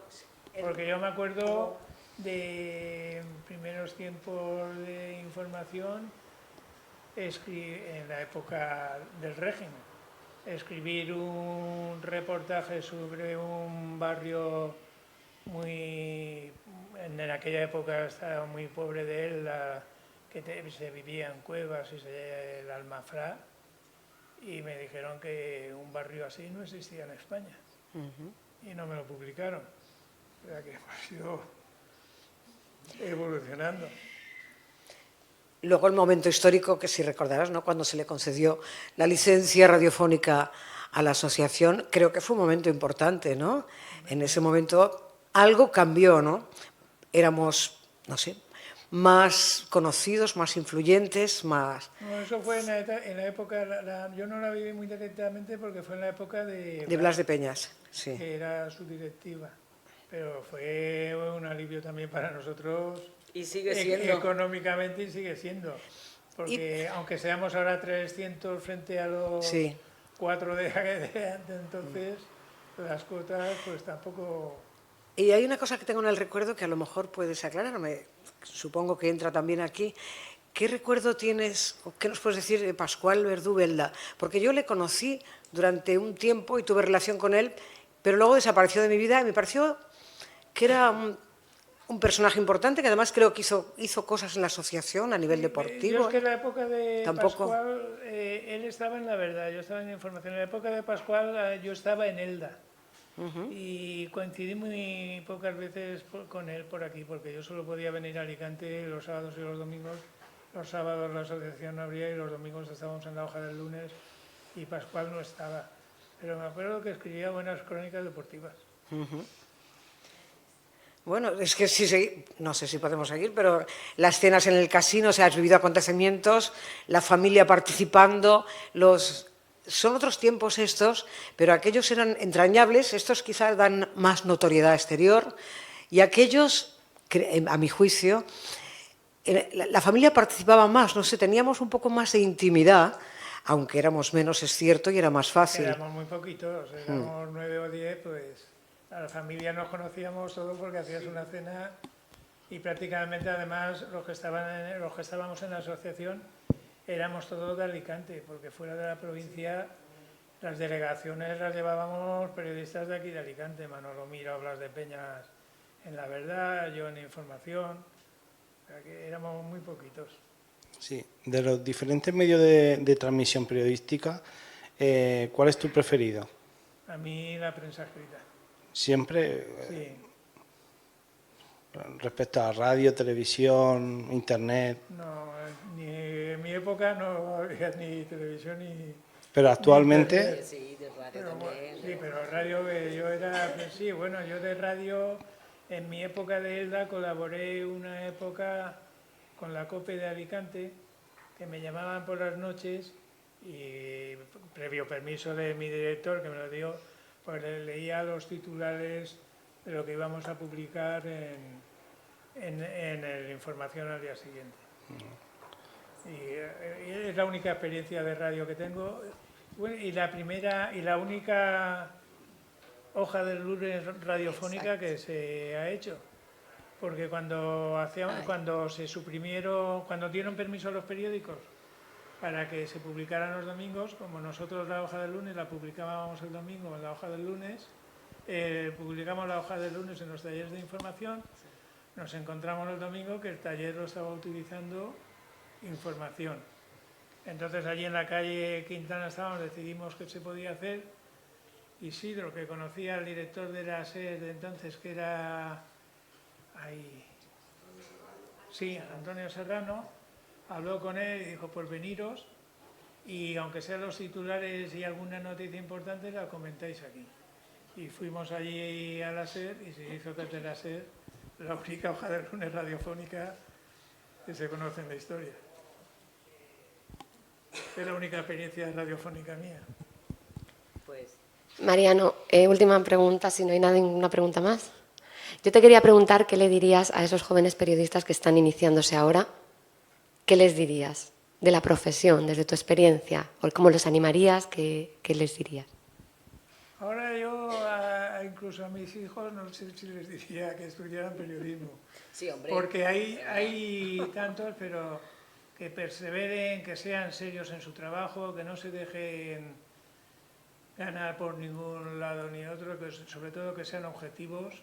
Porque yo me acuerdo de primeros tiempos de información, en la época del régimen, escribir un reportaje sobre un barrio en aquella época estaba muy pobre de él, que se vivía en cuevas, el Almafrá, y me dijeron que un barrio así no existía en España. Y no me lo publicaron. O sea que hemos ido evolucionando. Luego el momento histórico, que si recordarás, ¿no?, cuando se le concedió la licencia radiofónica a la asociación, creo que fue un momento importante, ¿no? En ese momento algo cambió, ¿no? Éramos, no sé, más conocidos, más influyentes, más... No, eso fue en la época, yo no la viví muy directamente porque fue en la época de Blas de Peñas, sí. que era su directiva. Pero fue un alivio también para nosotros. Y sigue siendo. Económicamente, y sigue siendo. Porque aunque seamos ahora 300 frente a los 4 de entonces, las cuotas pues tampoco... Y hay una cosa que tengo en el recuerdo que a lo mejor puedes aclararme, supongo que entra también aquí. ¿Qué recuerdo tienes, o qué nos puedes decir de Pascual Verdú Belda? Porque yo le conocí durante un tiempo y tuve relación con él, pero luego desapareció de mi vida y me pareció que era un personaje importante que además creo que hizo cosas en la asociación a nivel deportivo. Yo es que en la época de Tampoco. Pascual, él estaba en La Verdad, yo estaba en Información. En la época de Pascual yo estaba en Elda. Y coincidí muy pocas veces con él por aquí, porque yo solo podía venir a Alicante los sábados y los domingos. Los sábados la asociación no abría y los domingos estábamos en La Hoja del Lunes y Pascual no estaba. Pero me acuerdo que escribía buenas crónicas deportivas. Bueno, es que sí, no sé si podemos seguir, pero las cenas en el casino, o sea, has vivido acontecimientos, la familia participando, son otros tiempos estos, pero aquellos eran entrañables, estos quizás dan más notoriedad exterior, y aquellos, a mi juicio, la familia participaba más, no sé, teníamos un poco más de intimidad, aunque éramos menos, es cierto, y era más fácil. Éramos muy poquitos, éramos 9 o 10, pues a la familia nos conocíamos todos porque hacías una cena y prácticamente además los que estábamos en la asociación éramos todos de Alicante, porque fuera de la provincia las delegaciones las llevábamos periodistas de aquí de Alicante, Manolo Miro, Blas de Peñas en La Verdad, yo en Información, o sea que éramos muy poquitos. Sí, de los diferentes medios de transmisión periodística, ¿cuál es tu preferido? A mí la prensa escrita. Siempre, Sí. respecto a radio, televisión, internet. No, ni en mi época no había ni televisión ni... Pero actualmente... Sí, de radio Pero, también. sí, pero radio, yo era... Sí, bueno, yo de radio, en mi época de Elda, colaboré una época con la COPE de Alicante, que me llamaban por las noches y previo permiso de mi director, que me lo dio, pues leía los titulares de lo que íbamos a publicar en el Información al día siguiente. Y es la única experiencia de radio que tengo. Bueno, y la única hoja del lunes radiofónica que se ha hecho. Porque cuando se suprimieron, cuando dieron permiso a los periódicos para que se publicaran los domingos, como nosotros la hoja del lunes la publicábamos el domingo en la hoja del lunes, publicamos la hoja del lunes en los talleres de información, nos encontramos el domingo que el taller lo estaba utilizando Información. Entonces allí en la calle Quintana decidimos que se podía hacer. Isidro, que conocía al director de la SER de entonces, que era Antonio Serrano, habló con él y dijo, pues veniros, y aunque sean los titulares y alguna noticia importante, la comentáis aquí. Y fuimos allí a la SER y se hizo desde la SER la única hoja del lunes radiofónica que se conoce en la historia. Es la única experiencia radiofónica mía. Pues... Mariano, última pregunta, si no hay ninguna pregunta más. Yo te quería preguntar qué le dirías a esos jóvenes periodistas que están iniciándose ahora. ¿Qué les dirías de la profesión, desde tu experiencia? ¿O cómo los animarías? ¿Qué les dirías? Ahora yo, incluso a mis hijos, no sé si les diría que estudiaran periodismo. Sí, hombre. Porque hay tantos, pero que perseveren, que sean serios en su trabajo, que no se dejen ganar por ningún lado ni otro, que sobre todo que sean objetivos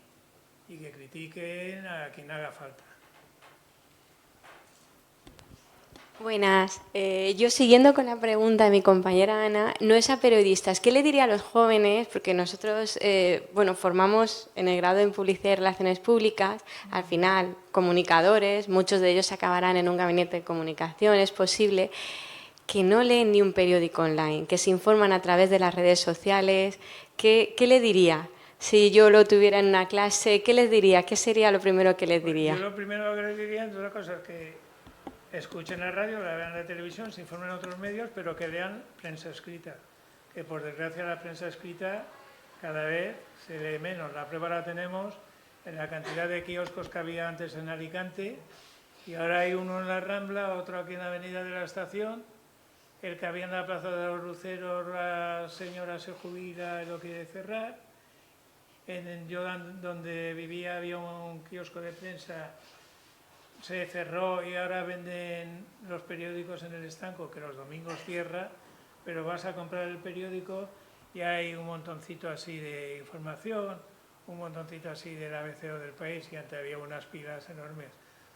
y que critiquen a quien haga falta. Buenas. Yo siguiendo con la pregunta de mi compañera Ana, no es a periodistas. ¿Qué le diría a los jóvenes? Porque nosotros formamos en el grado en Publicidad y Relaciones Públicas, al final comunicadores, muchos de ellos acabarán en un gabinete de comunicación, es posible, que no leen ni un periódico online, que se informan a través de las redes sociales. ¿Qué le diría? Si yo lo tuviera en una clase, ¿qué les diría? ¿Qué sería lo primero que les diría? Yo lo primero que les diría, entre otras cosas, que escuchen la radio, la vean la televisión, se informen en otros medios, pero que lean prensa escrita. Que por desgracia la prensa escrita cada vez se lee menos. La prueba la tenemos en la cantidad de kioscos que había antes en Alicante, y ahora hay uno en la Rambla, otro aquí en la Avenida de la Estación. El que había en la Plaza de los Luceros, la señora se jubila y lo quiere cerrar. Yo donde vivía había un kiosco de prensa, se cerró y ahora venden los periódicos en el estanco, que los domingos cierra, pero vas a comprar el periódico y hay un montoncito así de información, un montoncito así del ABC o del País, y antes había unas pilas enormes.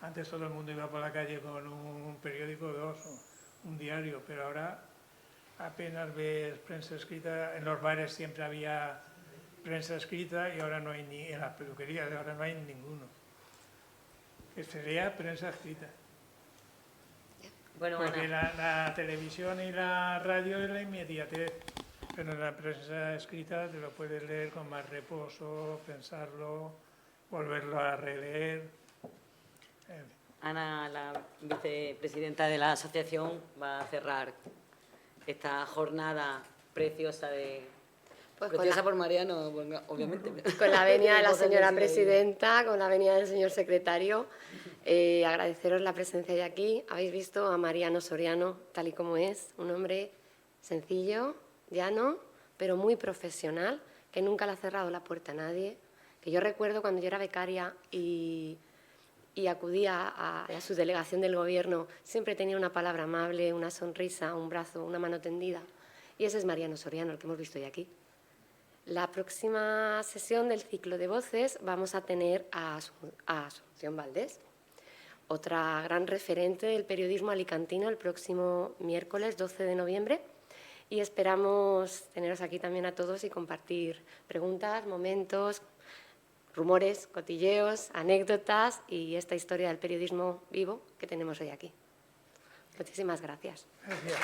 Antes todo el mundo iba por la calle con un periódico o dos, o un diario, pero ahora apenas ves prensa escrita. En los bares siempre había prensa escrita y ahora no hay ni, en las peluquerías ahora no hay ninguno. Que sería prensa escrita. Bueno, Porque Ana, la televisión y la radio es la inmediatez, pero en la prensa escrita te lo puedes leer con más reposo, pensarlo, volverlo a releer. Ana, la vicepresidenta de la asociación, va a cerrar esta jornada preciosa Pues preciosa por Mariano, obviamente. Con la venia de la Vosotros señora sí, presidenta, con la venia del señor secretario, agradeceros la presencia de aquí. Habéis visto a Mariano Soriano tal y como es, un hombre sencillo, llano, pero muy profesional, que nunca le ha cerrado la puerta a nadie. Que yo recuerdo cuando yo era becaria y acudía a su delegación del gobierno, siempre tenía una palabra amable, una sonrisa, un brazo, una mano tendida. Y ese es Mariano Soriano, el que hemos visto hoy aquí. La próxima sesión del ciclo de voces vamos a tener a Asunción Valdés, otra gran referente del periodismo alicantino, el próximo miércoles 12 de noviembre. Y esperamos teneros aquí también a todos y compartir preguntas, momentos, rumores, cotilleos, anécdotas y esta historia del periodismo vivo que tenemos hoy aquí. Muchísimas gracias. Gracias.